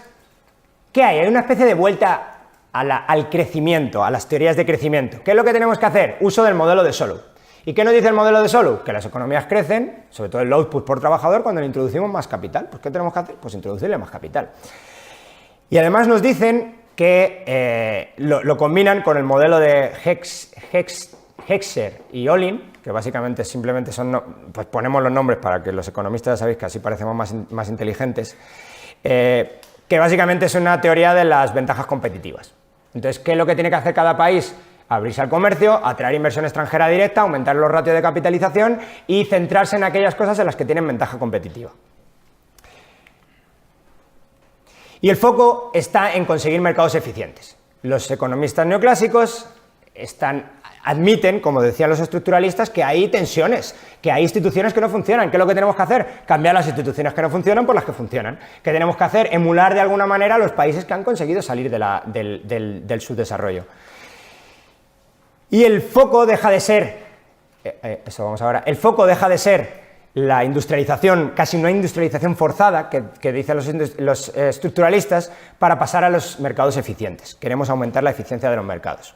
¿qué hay? Hay una especie de vuelta al crecimiento, a las teorías de crecimiento. ¿Qué es lo que tenemos que hacer? Uso del modelo de Solow. ¿Y qué nos dice el modelo de Solow? Que las economías crecen, sobre todo el output por trabajador, cuando le introducimos más capital. Pues ¿qué tenemos que hacer? Pues introducirle más capital. Y además nos dicen que lo combinan con el modelo de Heckscher y Olin, que básicamente simplemente son, pues ponemos los nombres para que los economistas, ya sabéis que así parecemos más inteligentes, que básicamente es una teoría de las ventajas competitivas. Entonces, ¿qué es lo que tiene que hacer cada país? Abrirse al comercio, atraer inversión extranjera directa, aumentar los ratios de capitalización y centrarse en aquellas cosas en las que tienen ventaja competitiva. Y el foco está en conseguir mercados eficientes. Los economistas neoclásicos admiten, como decían los estructuralistas, que hay tensiones, que hay instituciones que no funcionan. ¿Qué es lo que tenemos que hacer? Cambiar las instituciones que no funcionan por las que funcionan. ¿Qué tenemos que hacer? Emular de alguna manera a los países que han conseguido salir del subdesarrollo. Y el foco deja de ser, el foco deja de ser la industrialización, casi una industrialización forzada, que dicen los estructuralistas, para pasar a los mercados eficientes. Queremos aumentar la eficiencia de los mercados.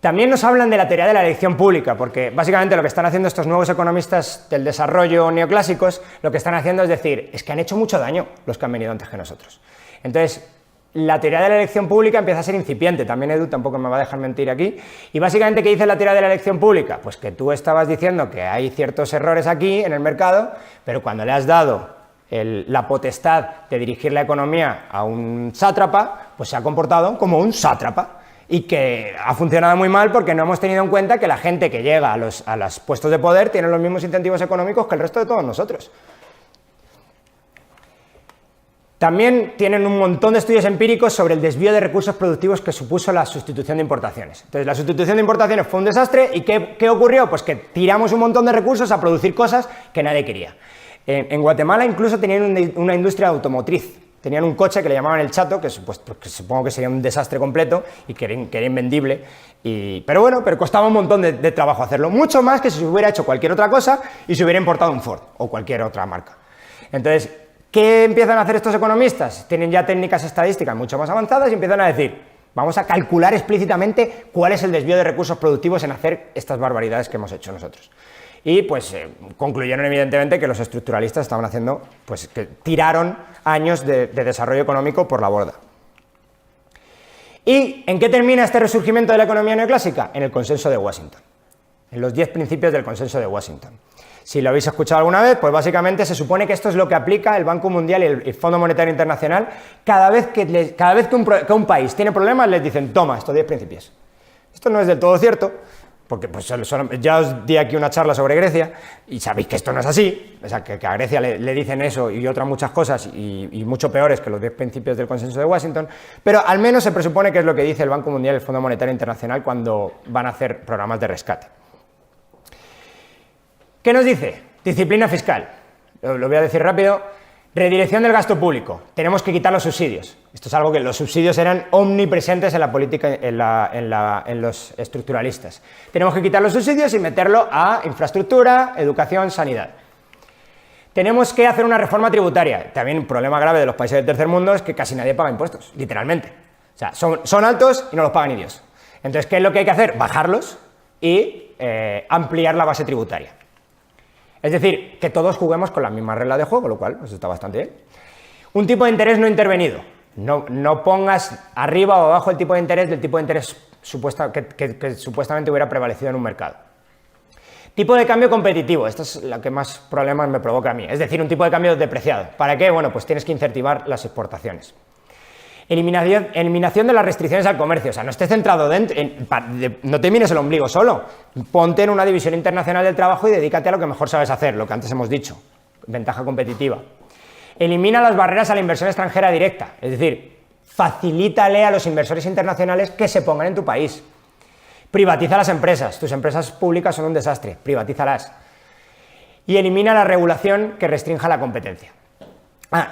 También nos hablan de la teoría de la elección pública, porque básicamente lo que están haciendo estos nuevos economistas del desarrollo neoclásicos, lo que están haciendo es decir, es que han hecho mucho daño los que han venido antes que nosotros. Entonces, la teoría de la elección pública empieza a ser incipiente, también Edu tampoco me va a dejar mentir aquí, y básicamente, ¿qué dice la teoría de la elección pública? Pues que tú estabas diciendo que hay ciertos errores aquí en el mercado, pero cuando le has dado la potestad de dirigir la economía a un sátrapa, pues se ha comportado como un sátrapa, y que ha funcionado muy mal porque no hemos tenido en cuenta que la gente que llega a los puestos de poder tiene los mismos incentivos económicos que el resto de todos nosotros. También tienen un montón de estudios empíricos sobre el desvío de recursos productivos que supuso la sustitución de importaciones. Entonces, la sustitución de importaciones fue un desastre y ¿qué ocurrió? Pues que tiramos un montón de recursos a producir cosas que nadie quería. En Guatemala incluso tenían una industria automotriz. Tenían un coche que le llamaban el Chato, que supongo que sería un desastre completo y que era invendible. Pero bueno, costaba un montón de trabajo hacerlo. Mucho más que si se hubiera hecho cualquier otra cosa y se hubiera importado un Ford o cualquier otra marca. Entonces, ¿qué empiezan a hacer estos economistas? Tienen ya técnicas estadísticas mucho más avanzadas y empiezan a decir, vamos a calcular explícitamente cuál es el desvío de recursos productivos en hacer estas barbaridades que hemos hecho nosotros. Y pues concluyeron evidentemente que los estructuralistas estaban haciendo, pues que tiraron años de desarrollo económico por la borda. ¿Y en qué termina este resurgimiento de la economía neoclásica? En el consenso de Washington, en los 10 principios del consenso de Washington. Si lo habéis escuchado alguna vez, pues básicamente se supone que esto es lo que aplica el Banco Mundial y el Fondo Monetario Internacional cada vez que un país tiene problemas, les dicen, toma, estos 10 principios. Esto no es del todo cierto, porque pues, ya os di aquí una charla sobre Grecia y sabéis que esto no es así, o sea, que a Grecia le dicen eso y otras muchas cosas y mucho peores que los 10 principios del consenso de Washington, pero al menos se presupone que es lo que dice el Banco Mundial y el Fondo Monetario Internacional cuando van a hacer programas de rescate. ¿Qué nos dice? Disciplina fiscal. Lo voy a decir rápido. Redirección del gasto público. Tenemos que quitar los subsidios. Esto es algo que los subsidios eran omnipresentes en la política, en los estructuralistas. Tenemos que quitar los subsidios y meterlo a infraestructura, educación, sanidad. Tenemos que hacer una reforma tributaria. También un problema grave de los países del tercer mundo es que casi nadie paga impuestos, literalmente. O sea, son altos y no los paga ni Dios. Entonces, ¿qué es lo que hay que hacer? Bajarlos y ampliar la base tributaria. Es decir, que todos juguemos con las mismas reglas de juego, lo cual pues, está bastante bien. Un tipo de interés no intervenido. No pongas arriba o abajo el tipo de interés del tipo de interés que supuestamente hubiera prevalecido en un mercado. Tipo de cambio competitivo. Esto es lo que más problemas me provoca a mí. Es decir, un tipo de cambio depreciado. ¿Para qué? Bueno, pues tienes que incentivar las exportaciones. Eliminación de las restricciones al comercio, o sea, no estés centrado no te mires el ombligo solo, ponte en una división internacional del trabajo y dedícate a lo que mejor sabes hacer, lo que antes hemos dicho, ventaja competitiva. Elimina las barreras a la inversión extranjera directa, es decir, facilítale a los inversores internacionales que se pongan en tu país. Privatiza las empresas, tus empresas públicas son un desastre, privatízalas. Y elimina la regulación que restrinja la competencia.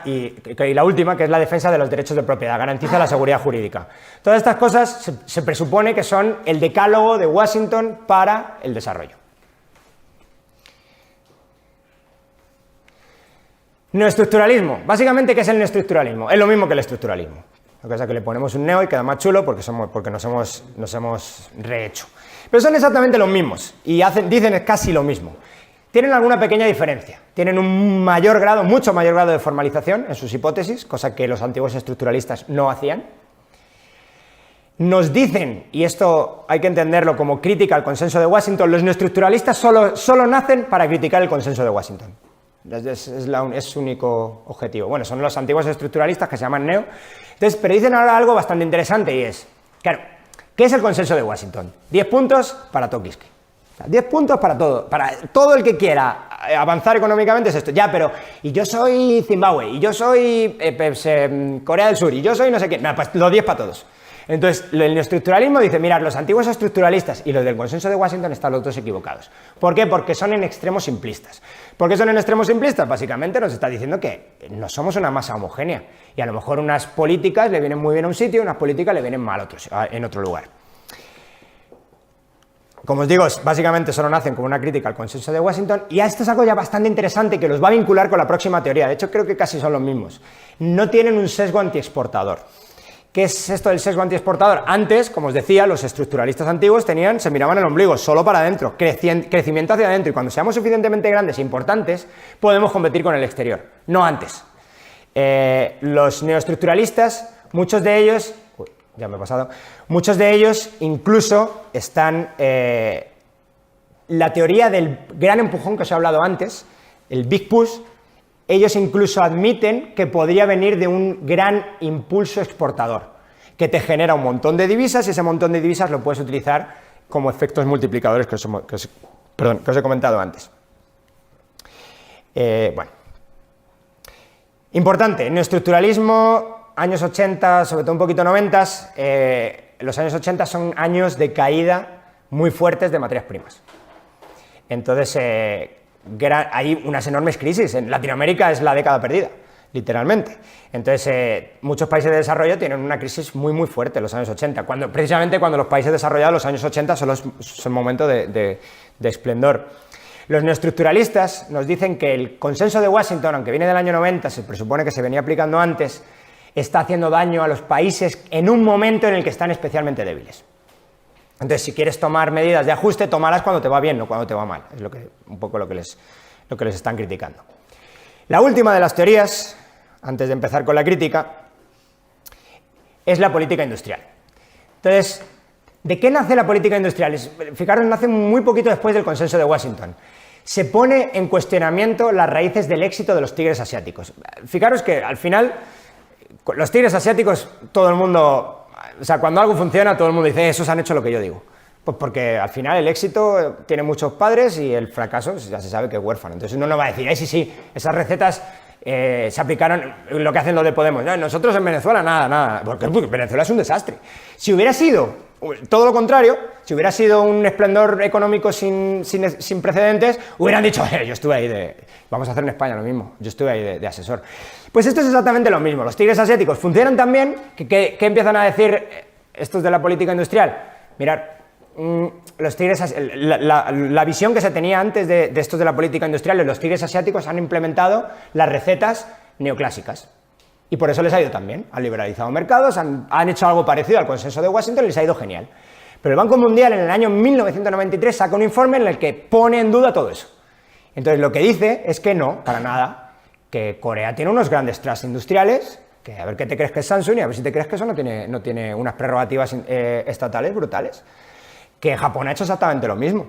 Y la última, que es la defensa de los derechos de propiedad, garantiza la seguridad jurídica. Todas estas cosas se presupone que son el decálogo de Washington para el desarrollo. Neoestructuralismo. Básicamente, ¿qué es el neoestructuralismo? Es lo mismo que el estructuralismo. Lo que pasa es que le ponemos un neo y queda más chulo porque nos hemos rehecho. Pero son exactamente los mismos y dicen casi lo mismo. Tienen alguna pequeña diferencia, tienen un mucho mayor grado de formalización en sus hipótesis, cosa que los antiguos estructuralistas no hacían. Nos dicen, y esto hay que entenderlo como crítica al consenso de Washington, los neoestructuralistas solo nacen para criticar el consenso de Washington. Es su único objetivo. Bueno, son los antiguos estructuralistas que se llaman neo. Entonces, pero dicen ahora algo bastante interesante y es, claro, ¿qué es el consenso de Washington? 10 puntos para Tokiski. 10 puntos para todo el que quiera avanzar económicamente es esto. Ya, pero, y yo soy Zimbabue, y yo soy Corea del Sur, y yo soy no sé qué. No, pues los 10 para todos. Entonces, el neoestructuralismo dice, mirad, los antiguos estructuralistas y los del consenso de Washington están los dos equivocados. ¿Por qué? Porque son en extremos simplistas. ¿Por qué son en extremos simplistas? Básicamente nos está diciendo que no somos una masa homogénea y a lo mejor unas políticas le vienen muy bien a un sitio y unas políticas le vienen mal en otro lugar. Como os digo, básicamente solo nacen como una crítica al consenso de Washington y a esto es algo ya bastante interesante que los va a vincular con la próxima teoría. De hecho, creo que casi son los mismos. No tienen un sesgo antiexportador. ¿Qué es esto del sesgo antiexportador? Antes, como os decía, los estructuralistas antiguos se miraban el ombligo solo para adentro, crecimiento hacia adentro, y cuando seamos suficientemente grandes e importantes, podemos competir con el exterior, no antes. Los neoestructuralistas, muchos de ellos incluso están... la teoría del gran empujón que os he hablado antes, el Big Push, ellos incluso admiten que podría venir de un gran impulso exportador, que te genera un montón de divisas y ese montón de divisas lo puedes utilizar como efectos multiplicadores que os he comentado antes. Bueno. Importante, neoestructuralismo, años 80, sobre todo un poquito 90, los años 80 son años de caída muy fuertes de materias primas. Entonces, hay unas enormes crisis. En Latinoamérica es la década perdida, literalmente. Entonces, muchos países de desarrollo tienen una crisis muy fuerte en los años 80, precisamente cuando los países desarrollados, los años 80, son momento de esplendor. Los neoestructuralistas nos dicen que el consenso de Washington, aunque viene del año 90, se presupone que se venía aplicando antes, está haciendo daño a los países en un momento en el que están especialmente débiles. Entonces, si quieres tomar medidas de ajuste, tómalas cuando te va bien, no cuando te va mal. Es un poco lo que les están criticando. La última de las teorías, antes de empezar con la crítica, es la política industrial. Entonces, ¿de qué nace la política industrial? Fijaros, nace muy poquito después del consenso de Washington. Se pone en cuestionamiento las raíces del éxito de los tigres asiáticos. Fijaros que al final, los tigres asiáticos, todo el mundo, o sea, cuando algo funciona, todo el mundo dice, esos han hecho lo que yo digo. Pues porque al final el éxito tiene muchos padres y el fracaso ya se sabe que es huérfano. Entonces uno no va a decir, sí, esas recetas se aplicaron, lo que hacen los de Podemos. No, nosotros en Venezuela nada, porque Venezuela es un desastre. Si hubiera sido todo lo contrario, si hubiera sido un esplendor económico sin precedentes, hubieran dicho, yo estuve ahí vamos a hacer en España lo mismo, yo estuve ahí de asesor. Pues esto es exactamente lo mismo, los tigres asiáticos funcionan tan bien que empiezan a decir estos de la política industrial. Mirad, los tigres, la visión que se tenía antes de estos de la política industrial, los tigres asiáticos han implementado las recetas neoclásicas. Y por eso les ha ido tan bien, han liberalizado mercados, han hecho algo parecido al consenso de Washington y les ha ido genial. Pero el Banco Mundial en el año 1993 saca un informe en el que pone en duda todo eso. Entonces lo que dice es que no, para nada, que Corea tiene unos grandes trusts industriales, que a ver qué te crees que es Samsung y a ver si te crees que eso no tiene unas prerrogativas estatales brutales. Que Japón ha hecho exactamente lo mismo.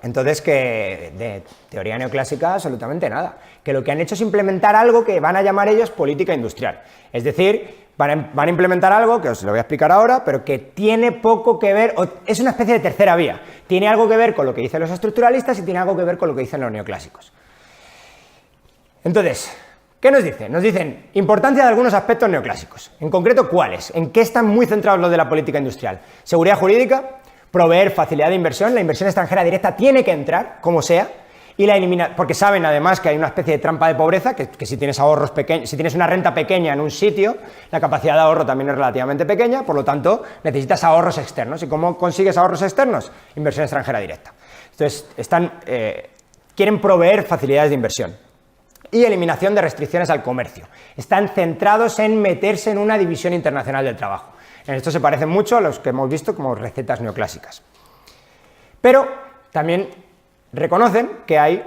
Entonces, que de teoría neoclásica absolutamente nada. Que lo que han hecho es implementar algo que van a llamar ellos política industrial. Es decir, van a implementar algo, que os lo voy a explicar ahora, pero que tiene poco que ver, es una especie de tercera vía. Tiene algo que ver con lo que dicen los estructuralistas y tiene algo que ver con lo que dicen los neoclásicos. Entonces, ¿qué nos dicen? Nos dicen importancia de algunos aspectos neoclásicos. En concreto, ¿cuáles? ¿En qué están muy centrados los de la política industrial? Seguridad jurídica, proveer facilidad de inversión, la inversión extranjera directa tiene que entrar, como sea, y porque saben además que hay una especie de trampa de pobreza, que si tienes ahorros pequeños, si tienes una renta pequeña en un sitio, la capacidad de ahorro también es relativamente pequeña, por lo tanto necesitas ahorros externos. ¿Y cómo consigues ahorros externos? Inversión extranjera directa. Entonces, quieren proveer facilidades de inversión y eliminación de restricciones al comercio. Están centrados en meterse en una división internacional del trabajo. En esto se parecen mucho a los que hemos visto como recetas neoclásicas. Pero también reconocen que hay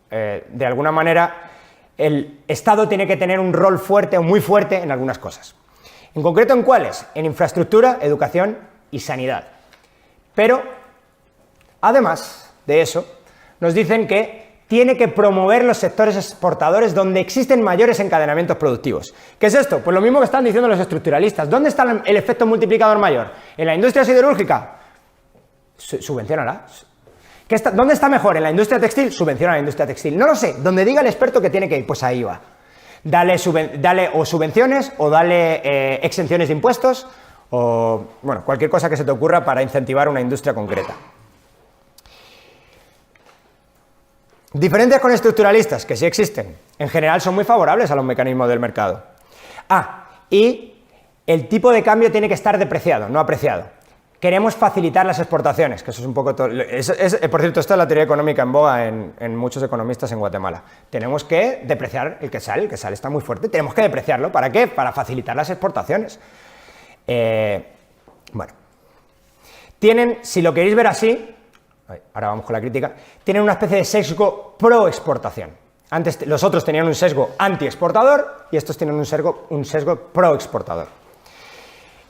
de alguna manera, el Estado tiene que tener un rol fuerte o muy fuerte en algunas cosas. En concreto, ¿en cuáles? En infraestructura, educación y sanidad. Pero, además de eso, nos dicen que tiene que promover los sectores exportadores donde existen mayores encadenamientos productivos. ¿Qué es esto? Pues lo mismo que están diciendo los estructuralistas. ¿Dónde está el efecto multiplicador mayor? ¿En la industria siderúrgica? Subvenciónala. ¿Dónde está mejor? ¿En la industria textil? Subvenciona la industria textil. No lo sé. Donde diga el experto que tiene que ir, pues ahí va. Dale o subvenciones o dale exenciones de impuestos o, bueno, cualquier cosa que se te ocurra para incentivar una industria concreta. Diferencias con estructuralistas, que sí existen, en general son muy favorables a los mecanismos del mercado. Y el tipo de cambio tiene que estar depreciado, no apreciado. Queremos facilitar las exportaciones, que eso es un poco... Por cierto, esta es la teoría económica en boga en muchos economistas en Guatemala. Tenemos que depreciar el quetzal está muy fuerte, tenemos que depreciarlo. ¿Para qué? Para facilitar las exportaciones. Bueno. Si lo queréis ver así... Ahora vamos con la crítica. Tienen una especie de sesgo pro-exportación. Antes los otros tenían un sesgo anti-exportador y estos tienen un sesgo pro-exportador.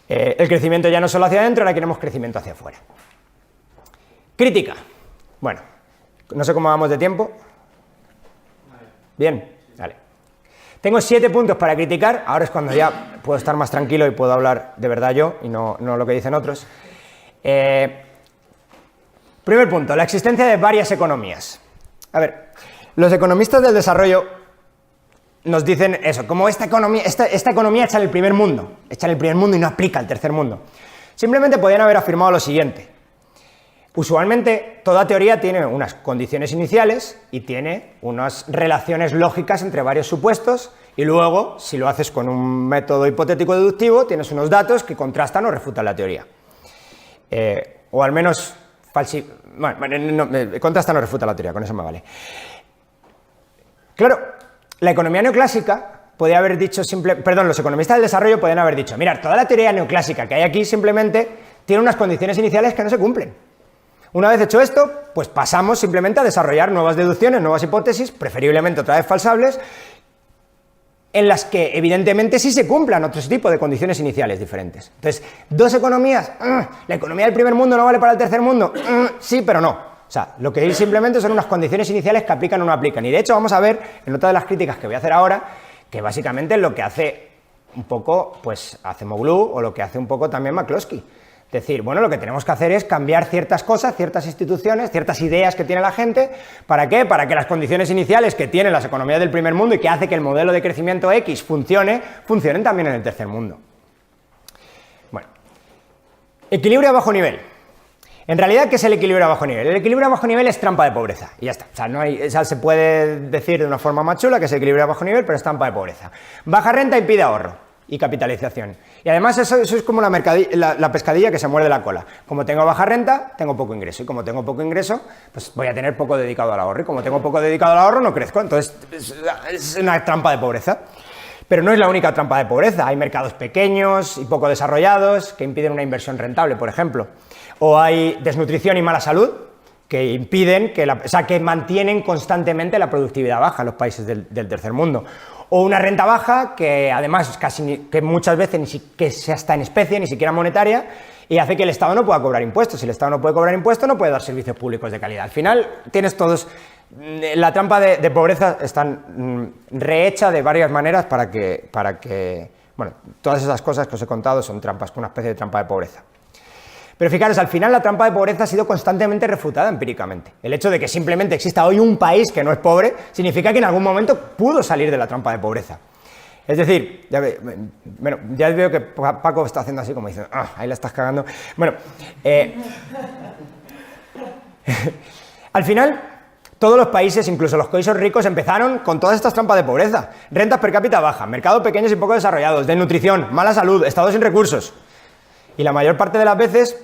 El crecimiento ya no solo hacia adentro, ahora queremos crecimiento hacia afuera. Crítica. Bueno, no sé cómo vamos de tiempo. Bien, vale. Tengo 7 puntos para criticar. Ahora es cuando ya puedo estar más tranquilo y puedo hablar de verdad yo y no lo que dicen otros. Primer punto, la existencia de varias economías. A ver, los economistas del desarrollo nos dicen eso, como esta economía hecha en el primer mundo, y no aplica al tercer mundo. Simplemente podrían haber afirmado lo siguiente. Usualmente toda teoría tiene unas condiciones iniciales y tiene unas relaciones lógicas entre varios supuestos y luego, si lo haces con un método hipotético deductivo, tienes unos datos que contrastan o refutan la teoría. O al menos contrastan o refutan la teoría, con eso me vale. Claro, la economía neoclásica podría haber dicho los economistas del desarrollo podrían haber dicho, mirad, toda la teoría neoclásica que hay aquí simplemente tiene unas condiciones iniciales que no se cumplen. Una vez hecho esto, pues pasamos simplemente a desarrollar nuevas deducciones, nuevas hipótesis, preferiblemente otra vez falsables, en las que evidentemente sí se cumplan otro tipo de condiciones iniciales diferentes. Entonces, dos economías, la economía del primer mundo no vale para el tercer mundo, sí, pero no. O sea, lo que hay simplemente son unas condiciones iniciales que aplican o no aplican. Y de hecho vamos a ver en otra de las críticas que voy a hacer ahora, que básicamente es lo que hace un poco, pues, Acemoglu o lo que hace un poco también McCloskey. Es decir, bueno, lo que tenemos que hacer es cambiar ciertas cosas, ciertas instituciones, ciertas ideas que tiene la gente. ¿Para qué? Para que las condiciones iniciales que tienen las economías del primer mundo y que hace que el modelo de crecimiento X funcionen también en el tercer mundo. Bueno, equilibrio a bajo nivel. En realidad, ¿qué es el equilibrio a bajo nivel? El equilibrio a bajo nivel es trampa de pobreza, y ya está. O sea, se puede decir de una forma más chula que es equilibrio a bajo nivel, pero es trampa de pobreza. Baja renta impide ahorro y capitalización. Y además eso es como la pescadilla que se muerde la cola. Como tengo baja renta, tengo poco ingreso. Y como tengo poco ingreso, pues voy a tener poco dedicado al ahorro. Y como tengo poco dedicado al ahorro, no crezco. Entonces, es una trampa de pobreza. Pero no es la única trampa de pobreza. Hay mercados pequeños y poco desarrollados que impiden una inversión rentable, por ejemplo. O hay desnutrición y mala salud que impiden, que mantienen constantemente la productividad baja en los países del tercer mundo. O una renta baja que además que muchas veces que sea hasta en especie, ni siquiera monetaria, y hace que el Estado no pueda cobrar impuestos. Si el Estado no puede cobrar impuestos, no puede dar servicios públicos de calidad. Al final tienes todos... La trampa de pobreza está rehecha de varias maneras para que... Bueno, todas esas cosas que os he contado son trampas, una especie de trampa de pobreza. Pero fijaros, al final la trampa de pobreza ha sido constantemente refutada empíricamente. El hecho de que simplemente exista hoy un país que no es pobre significa que en algún momento pudo salir de la trampa de pobreza. Es decir, ya veo que Paco está haciendo así como diciendo, ahí la estás cagando. Bueno, al final, todos los países, incluso los países ricos, empezaron con todas estas trampas de pobreza. Rentas per cápita bajas, mercados pequeños y poco desarrollados, desnutrición, mala salud, estados sin recursos. Y la mayor parte de las veces,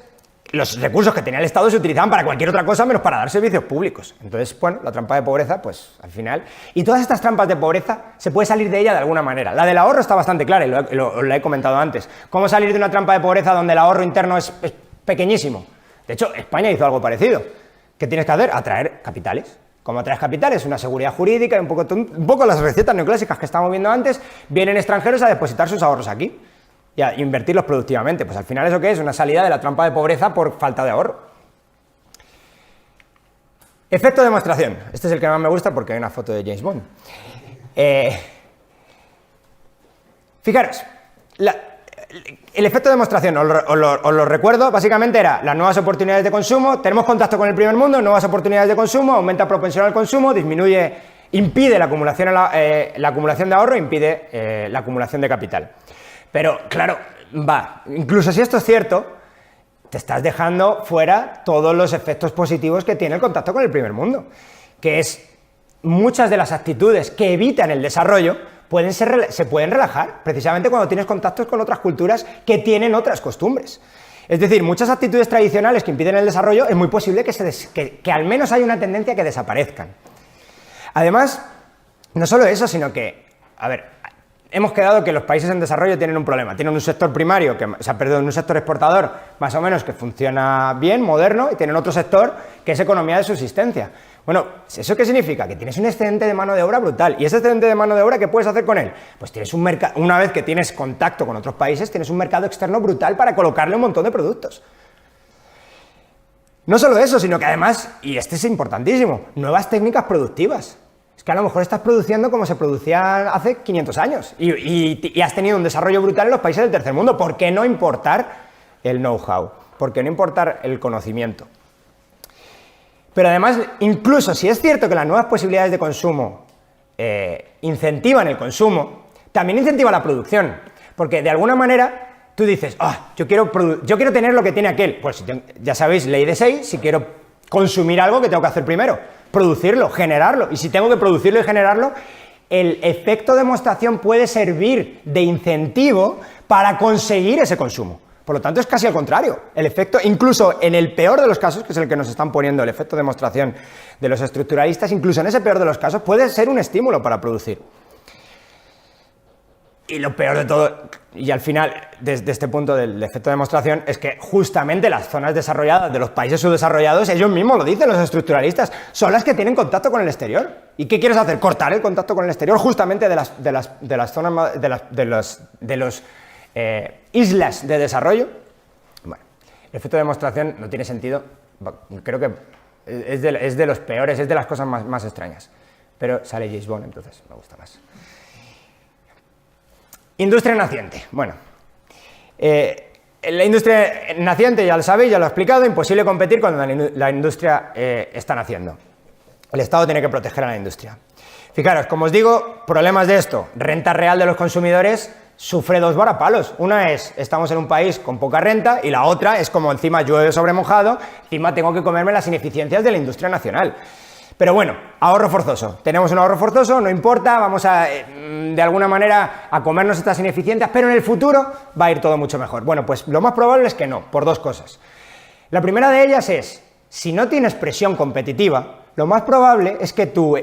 los recursos que tenía el Estado se utilizaban para cualquier otra cosa menos para dar servicios públicos. Entonces, bueno, la trampa de pobreza, pues al final... Y todas estas trampas de pobreza se puede salir de ella de alguna manera. La del ahorro está bastante clara y lo he comentado antes. ¿Cómo salir de una trampa de pobreza donde el ahorro interno es pequeñísimo? De hecho, España hizo algo parecido. ¿Qué tienes que hacer? Atraer capitales. ¿Cómo atraes capitales? Una seguridad jurídica y un poco las recetas neoclásicas que estábamos viendo antes. Vienen extranjeros a depositar sus ahorros aquí y a invertirlos productivamente. Pues al final, ¿eso qué es? Una salida de la trampa de pobreza por falta de ahorro. Efecto de demostración. Este es el que más me gusta porque hay una foto de James Bond. Fijaros, el efecto de demostración, os lo recuerdo, básicamente era las nuevas oportunidades de consumo, tenemos contacto con el primer mundo, nuevas oportunidades de consumo, aumenta propensión al consumo, impide la acumulación de ahorro, impide la acumulación de capital. Pero, claro, incluso si esto es cierto, te estás dejando fuera todos los efectos positivos que tiene el contacto con el primer mundo, que es muchas de las actitudes que evitan el desarrollo se pueden relajar, precisamente cuando tienes contactos con otras culturas que tienen otras costumbres. Es decir, muchas actitudes tradicionales que impiden el desarrollo es muy posible que al menos haya una tendencia a que desaparezcan. Además, no solo eso, sino que, hemos quedado que los países en desarrollo tienen un problema. Tienen un sector primario, un sector exportador más o menos que funciona bien, moderno, y tienen otro sector que es economía de subsistencia. Bueno, ¿eso qué significa? Que tienes un excedente de mano de obra brutal. ¿Y ese excedente de mano de obra qué puedes hacer con él? Pues tienes un mercado, una vez que tienes contacto con otros países, tienes un mercado externo brutal para colocarle un montón de productos. No solo eso, sino que además, y este es importantísimo, nuevas técnicas productivas. Es que a lo mejor estás produciendo como se producía hace 500 años y has tenido un desarrollo brutal en los países del tercer mundo. ¿Por qué no importar el know-how? ¿Por qué no importar el conocimiento? Pero además, incluso si es cierto que las nuevas posibilidades de consumo incentivan el consumo, también incentiva la producción, porque de alguna manera tú dices, yo quiero tener lo que tiene aquel. Pues ya sabéis, ley de 6, si quiero consumir algo, ¿qué tengo que hacer primero? Producirlo, generarlo. Y si tengo que producirlo y generarlo, el efecto demostración puede servir de incentivo para conseguir ese consumo. Por lo tanto, es casi al contrario. El efecto, incluso en el peor de los casos, que es el que nos están poniendo el efecto demostración de los estructuralistas, incluso en ese peor de los casos, puede ser un estímulo para producir. Y lo peor de todo, y al final, desde este punto del efecto de demostración, es que justamente las zonas desarrolladas de los países subdesarrollados, ellos mismos lo dicen los estructuralistas, son las que tienen contacto con el exterior. ¿Y qué quieres hacer? Cortar el contacto con el exterior justamente de las zonas, de los islas de desarrollo. Bueno, el efecto de demostración no tiene sentido, creo que es de los peores, es de las cosas más extrañas. Pero sale James Bond, entonces me gusta más. Industria naciente. Bueno, la industria naciente, ya lo sabéis, ya lo he explicado, imposible competir cuando la industria está naciendo. El Estado tiene que proteger a la industria. Fijaros, como os digo, problemas de esto. Renta real de los consumidores sufre dos varapalos. Una es, estamos en un país con poca renta, y la otra es como encima llueve sobre mojado, encima tengo que comerme las ineficiencias de la industria nacional. Pero bueno, ahorro forzoso. Tenemos un ahorro forzoso, no importa, vamos a, de alguna manera, a comernos estas ineficiencias, pero en el futuro va a ir todo mucho mejor. Bueno, pues lo más probable es que no, por dos cosas. La primera de ellas es, si no tienes presión competitiva, lo más probable es que tu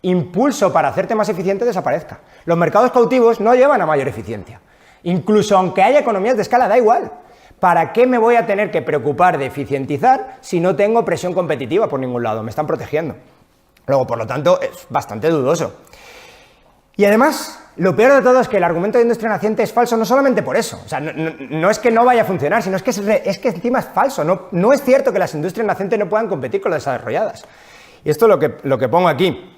impulso para hacerte más eficiente desaparezca. Los mercados cautivos no llevan a mayor eficiencia. Incluso aunque haya economías de escala, da igual. ¿Para qué me voy a tener que preocupar de eficientizar si no tengo presión competitiva por ningún lado? Me están protegiendo. Luego, por lo tanto, es bastante dudoso. Y además, lo peor de todo es que el argumento de industria naciente es falso no solamente por eso. O sea, no es que no vaya a funcionar, sino es que encima es falso. No es cierto que las industrias nacientes no puedan competir con las desarrolladas. Y esto es lo que pongo aquí.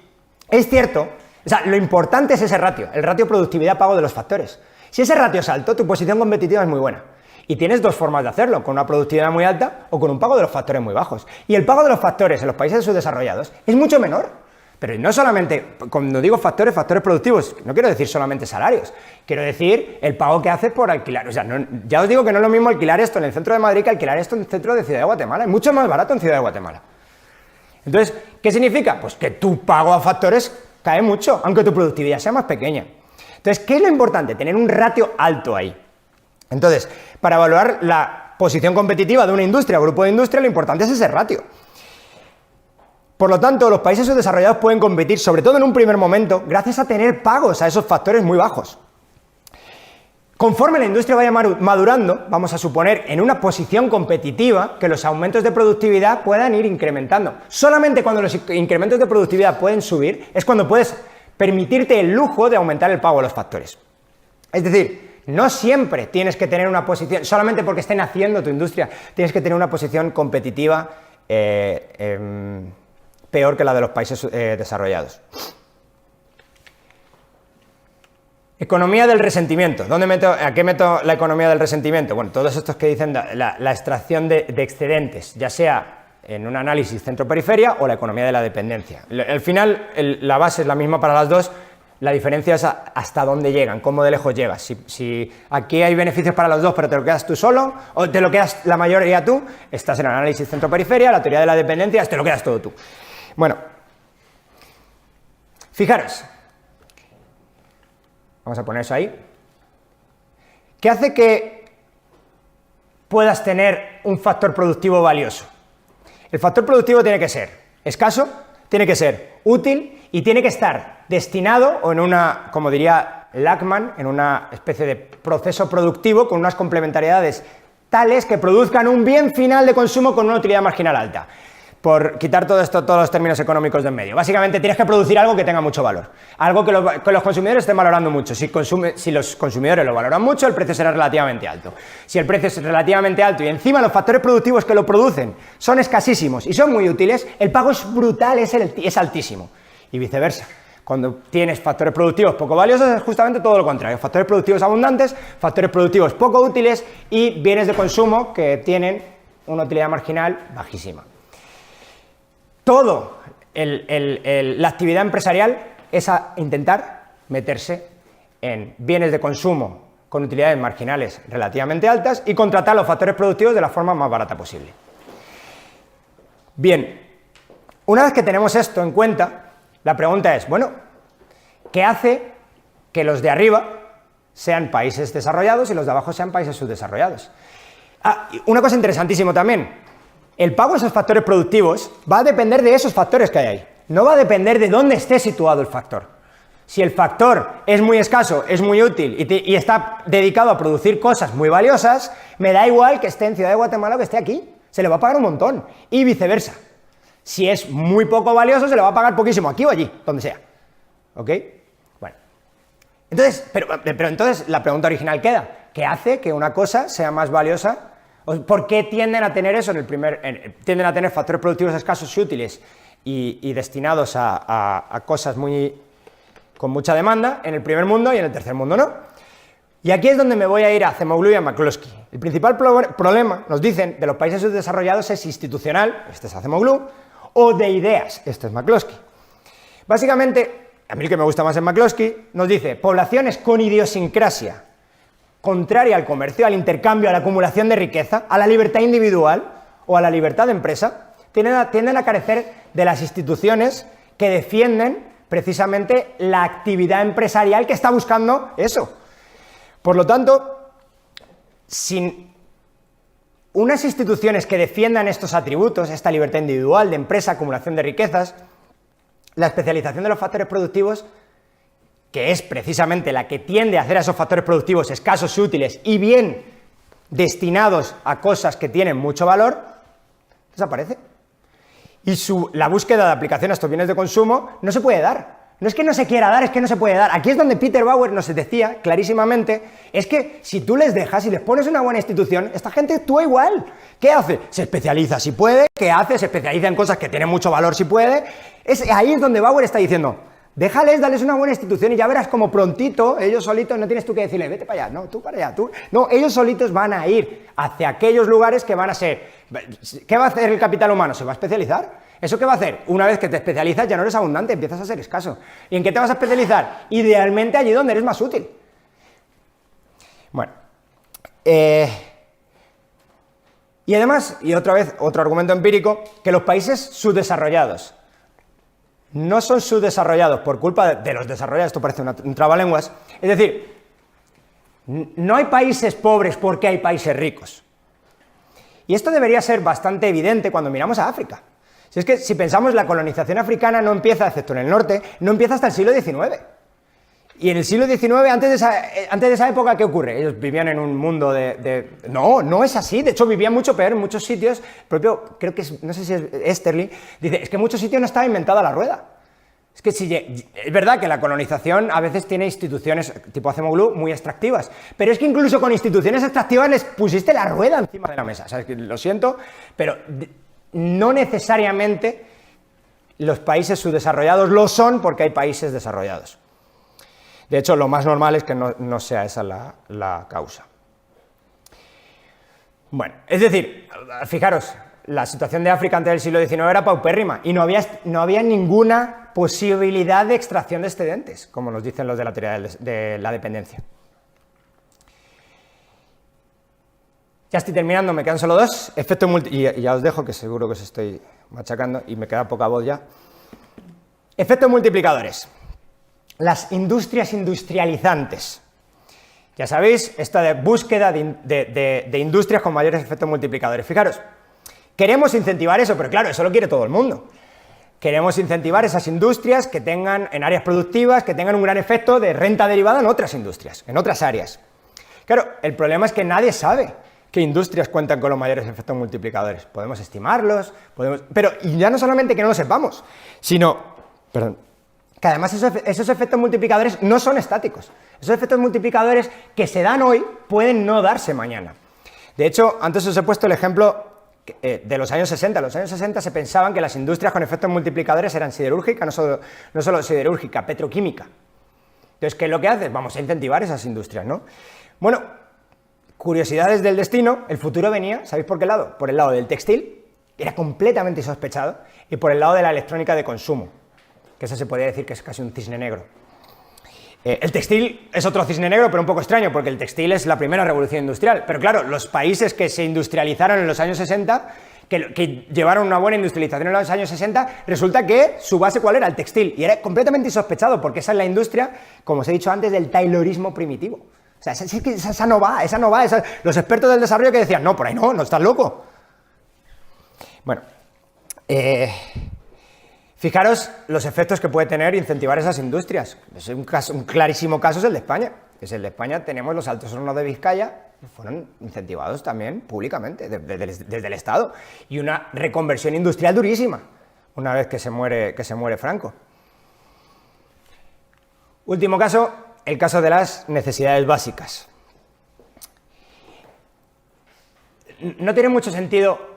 Es cierto, o sea, lo importante es ese ratio, el ratio productividad-pago de los factores. Si ese ratio es alto, tu posición competitiva es muy buena. Y tienes dos formas de hacerlo, con una productividad muy alta o con un pago de los factores muy bajos. Y el pago de los factores en los países subdesarrollados es mucho menor. Pero no solamente, cuando digo factores productivos, no quiero decir solamente salarios, quiero decir el pago que haces por alquilar. O sea, ya os digo que no es lo mismo alquilar esto en el centro de Madrid que alquilar esto en el centro de Ciudad de Guatemala. Es mucho más barato en Ciudad de Guatemala. Entonces, ¿qué significa? Pues que tu pago a factores cae mucho, aunque tu productividad sea más pequeña. Entonces, ¿qué es lo importante? Tener un ratio alto ahí. Entonces, para evaluar la posición competitiva de una industria o grupo de industria, lo importante es ese ratio. Por lo tanto, los países subdesarrollados pueden competir, sobre todo en un primer momento, gracias a tener pagos a esos factores muy bajos. Conforme la industria vaya madurando, vamos a suponer en una posición competitiva que los aumentos de productividad puedan ir incrementando. Solamente cuando los incrementos de productividad pueden subir es cuando puedes permitirte el lujo de aumentar el pago de los factores. Es decir, no siempre tienes que tener una posición, solamente porque esté naciendo tu industria, tienes que tener una posición competitiva peor que la de los países desarrollados. Economía del resentimiento. ¿A qué meto la economía del resentimiento? Bueno, todos estos que dicen la extracción de excedentes, ya sea en un análisis centro-periferia o la economía de la dependencia. Al final, la base es la misma para las dos, la diferencia es hasta dónde llegan, cómo de lejos llegas. Si aquí hay beneficios para los dos, pero te lo quedas tú solo, o te lo quedas la mayoría tú, estás en el análisis centro-periferia, la teoría de la dependencia, te lo quedas todo tú. Bueno, fijaros. Vamos a poner eso ahí. ¿Qué hace que puedas tener un factor productivo valioso? El factor productivo tiene que ser escaso, tiene que ser útil y tiene que estar destinado o en una, como diría Lachman, en una especie de proceso productivo con unas complementariedades tales que produzcan un bien final de consumo con una utilidad marginal alta. Por quitar todo esto, todos los términos económicos de en medio. Básicamente tienes que producir algo que tenga mucho valor, algo que los consumidores estén valorando mucho. Si los consumidores lo valoran mucho, el precio será relativamente alto. Si el precio es relativamente alto y encima los factores productivos que lo producen son escasísimos y son muy útiles, el pago es brutal, es altísimo. Y viceversa. Cuando tienes factores productivos poco valiosos es justamente todo lo contrario. Factores productivos abundantes, factores productivos poco útiles y bienes de consumo que tienen una utilidad marginal bajísima. Todo la actividad empresarial es a intentar meterse en bienes de consumo con utilidades marginales relativamente altas y contratar los factores productivos de la forma más barata posible. Bien, una vez que tenemos esto en cuenta, la pregunta es, bueno, ¿qué hace que los de arriba sean países desarrollados y los de abajo sean países subdesarrollados? Una cosa interesantísima también, el pago de esos factores productivos va a depender de esos factores que hay ahí, no va a depender de dónde esté situado el factor. Si el factor es muy escaso, es muy útil y está dedicado a producir cosas muy valiosas, me da igual que esté en Ciudad de Guatemala o que esté aquí, se le va a pagar un montón, y viceversa. Si es muy poco valioso, se le va a pagar poquísimo, aquí o allí, donde sea. ¿Ok? Bueno. Entonces, pero entonces la pregunta original queda, ¿qué hace que una cosa sea más valiosa? ¿Por qué tienden a tener eso tienden a tener factores productivos escasos y útiles y destinados a cosas con mucha demanda en el primer mundo y en el tercer mundo no? Y aquí es donde me voy a ir a Acemoglu y a McCloskey. El principal problema, nos dicen, de los países subdesarrollados es institucional, este es Acemoglu, o de ideas, este es McCloskey. Básicamente, a mí el que me gusta más es McCloskey, nos dice, poblaciones con idiosincrasia contraria al comercio, al intercambio, a la acumulación de riqueza, a la libertad individual o a la libertad de empresa, tienden a carecer de las instituciones que defienden precisamente la actividad empresarial que está buscando eso. Por lo tanto, sin unas instituciones que defiendan estos atributos, esta libertad individual, de empresa, acumulación de riquezas, la especialización de los factores productivos, que es precisamente la que tiende a hacer a esos factores productivos escasos y útiles y bien destinados a cosas que tienen mucho valor, desaparece. Y la búsqueda de aplicación a estos bienes de consumo no se puede dar. No es que no se quiera dar, es que no se puede dar. Aquí es donde Peter Bauer nos decía clarísimamente, es que si tú les dejas y les pones una buena institución, esta gente actúa igual. ¿Qué hace? Se especializa si puede. ¿Qué hace? Se especializa en cosas que tienen mucho valor si puede. Ahí es donde Bauer está diciendo, déjales, dales una buena institución y ya verás como prontito, ellos solitos, no tienes tú que decirle, vete para allá, no, tú para allá, tú. No, ellos solitos van a ir hacia aquellos lugares que van a ser. ¿Qué va a hacer el capital humano? ¿Se va a especializar? ¿Eso qué va a hacer? Una vez que te especializas ya no eres abundante, empiezas a ser escaso. ¿Y en qué te vas a especializar? Idealmente allí donde eres más útil. Bueno. Y además, y otra vez, otro argumento empírico, que los países subdesarrollados no son subdesarrollados por culpa de los desarrollados, esto parece un trabalenguas, es decir, no hay países pobres porque hay países ricos. Y esto debería ser bastante evidente cuando miramos a África. Si es que si pensamos, la colonización africana no empieza, excepto en el norte, no empieza hasta el siglo XIX. Y en el siglo XIX, antes de esa época, ¿qué ocurre? Ellos vivían en un mundo No es así, de hecho vivían mucho peor en muchos sitios, creo que no sé si es Esterly, dice, es que en muchos sitios no estaba inventada la rueda. Es que es verdad que la colonización a veces tiene instituciones tipo Acemoglu muy extractivas, pero es que incluso con instituciones extractivas les pusiste la rueda encima de la mesa. ¿Sabes? Lo siento, pero no necesariamente los países subdesarrollados lo son porque hay países desarrollados. De hecho, lo más normal es que no sea esa la causa. Bueno, es decir, fijaros, la situación de África antes del siglo XIX era paupérrima y no había ninguna posibilidad de extracción de excedentes, como nos dicen los de la teoría de la dependencia. Ya estoy terminando, me quedan solo dos. Y ya os dejo, que seguro que os estoy machacando y me queda poca voz ya. Efectos multiplicadores. Las industrias industrializantes. Ya sabéis, esta de búsqueda de industrias con mayores efectos multiplicadores. Fijaros, queremos incentivar eso, pero claro, eso lo quiere todo el mundo. Queremos incentivar esas industrias que tengan, en áreas productivas, que tengan un gran efecto de renta derivada en otras industrias, en otras áreas. Claro, el problema es que nadie sabe qué industrias cuentan con los mayores efectos multiplicadores. Podemos estimarlos, pero y ya no solamente que no lo sepamos, sino, que además esos efectos multiplicadores no son estáticos. Esos efectos multiplicadores que se dan hoy pueden no darse mañana. De hecho, antes os he puesto el ejemplo de los años 60. En los años 60 se pensaban que las industrias con efectos multiplicadores eran siderúrgica, no solo siderúrgica, petroquímica. Entonces, ¿qué es lo que haces? Vamos a incentivar esas industrias, ¿no? Bueno, curiosidades del destino, el futuro venía, ¿sabéis por qué lado? Por el lado del textil, que era completamente insospechado, y por el lado de la electrónica de consumo. que ese se podría decir que es casi un cisne negro. El textil es otro cisne negro, pero un poco extraño, porque el textil es la primera revolución industrial. Pero claro, los países que se industrializaron en los años 60, que llevaron una buena industrialización en los años 60, resulta que su base, ¿cuál era? El textil. Y era completamente insospechado, porque esa es la industria, como os he dicho antes, del taylorismo primitivo. O sea, esa no va. Los expertos del desarrollo que decían, no, por ahí no estás loco. Bueno, fijaros los efectos que puede tener incentivar esas industrias. Un clarísimo caso es el de España. El de España tenemos los Altos Hornos de Vizcaya, que fueron incentivados también públicamente desde el Estado. Y una reconversión industrial durísima, una vez que se muere Franco. Último caso, el caso de las necesidades básicas. No tiene mucho sentido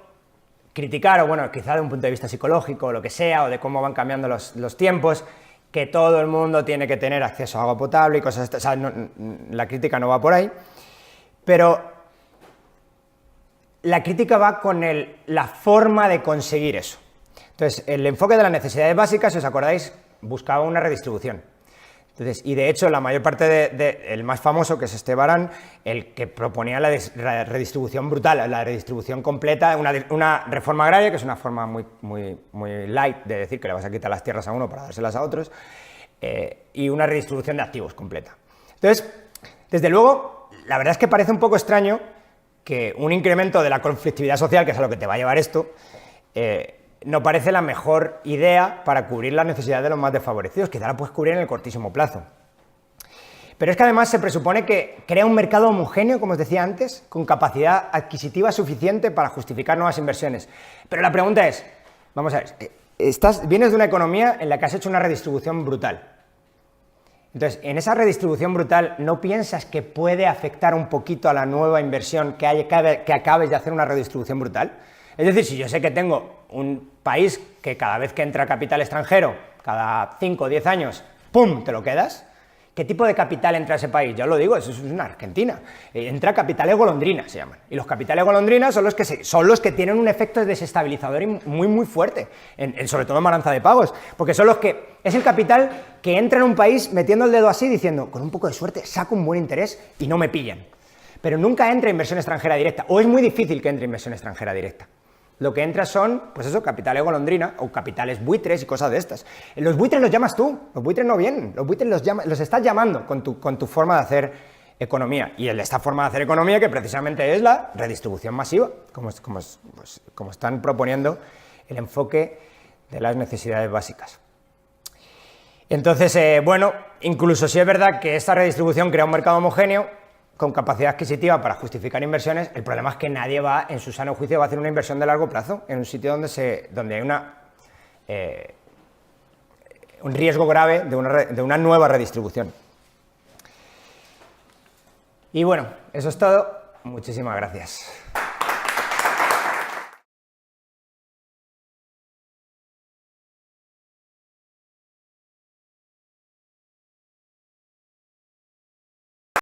criticar, o bueno, quizá de un punto de vista psicológico, o lo que sea, o de cómo van cambiando los tiempos, que todo el mundo tiene que tener acceso a agua potable y cosas así. O sea, la crítica no va por ahí, pero la crítica va con la forma de conseguir eso. Entonces, el enfoque de las necesidades básicas, si os acordáis, buscaba una redistribución. Entonces, y de hecho, la mayor parte el más famoso, que es Barán, el que proponía la redistribución brutal, la redistribución completa, una reforma agraria, que es una forma muy light de decir que le vas a quitar las tierras a uno para dárselas a otros, y una redistribución de activos completa. Entonces, desde luego, la verdad es que parece un poco extraño que un incremento de la conflictividad social, que es a lo que te va a llevar esto, no parece la mejor idea para cubrir las necesidades de los más desfavorecidos, quizá la puedes cubrir en el cortísimo plazo. Pero es que además se presupone que crea un mercado homogéneo, como os decía antes, con capacidad adquisitiva suficiente para justificar nuevas inversiones. Pero la pregunta es, vamos a ver, vienes de una economía en la que has hecho una redistribución brutal. Entonces, en esa redistribución brutal, ¿no piensas que puede afectar un poquito a la nueva inversión que acabes de hacer una redistribución brutal? Es decir, si yo sé que tengo un país que cada vez que entra capital extranjero, cada 5 o 10 años, ¡pum!, te lo quedas, ¿qué tipo de capital entra a ese país? Ya lo digo, eso es una Argentina. Entra capitales golondrinas, se llaman. Y los capitales golondrinas son los que tienen un efecto desestabilizador muy fuerte, sobre todo en balanza de pagos, porque son los que... Es el capital que entra en un país metiendo el dedo así, diciendo, con un poco de suerte, saco un buen interés y no me pillan. Pero nunca entra inversión extranjera directa, o es muy difícil que entre inversión extranjera directa. Lo que entra son, pues eso, capitales golondrina o capitales buitres y cosas de estas. Los buitres los llamas tú, los buitres no vienen, los buitres los estás llamando con tu forma de hacer economía. Y esta forma de hacer economía que precisamente es la redistribución masiva, como están proponiendo el enfoque de las necesidades básicas. Entonces, bueno, incluso si es verdad que esta redistribución crea un mercado homogéneo, con capacidad adquisitiva para justificar inversiones, el problema es que nadie va, en su sano juicio, va a hacer una inversión de largo plazo en un sitio donde hay un riesgo grave de una nueva redistribución. Y bueno, eso es todo. Muchísimas gracias.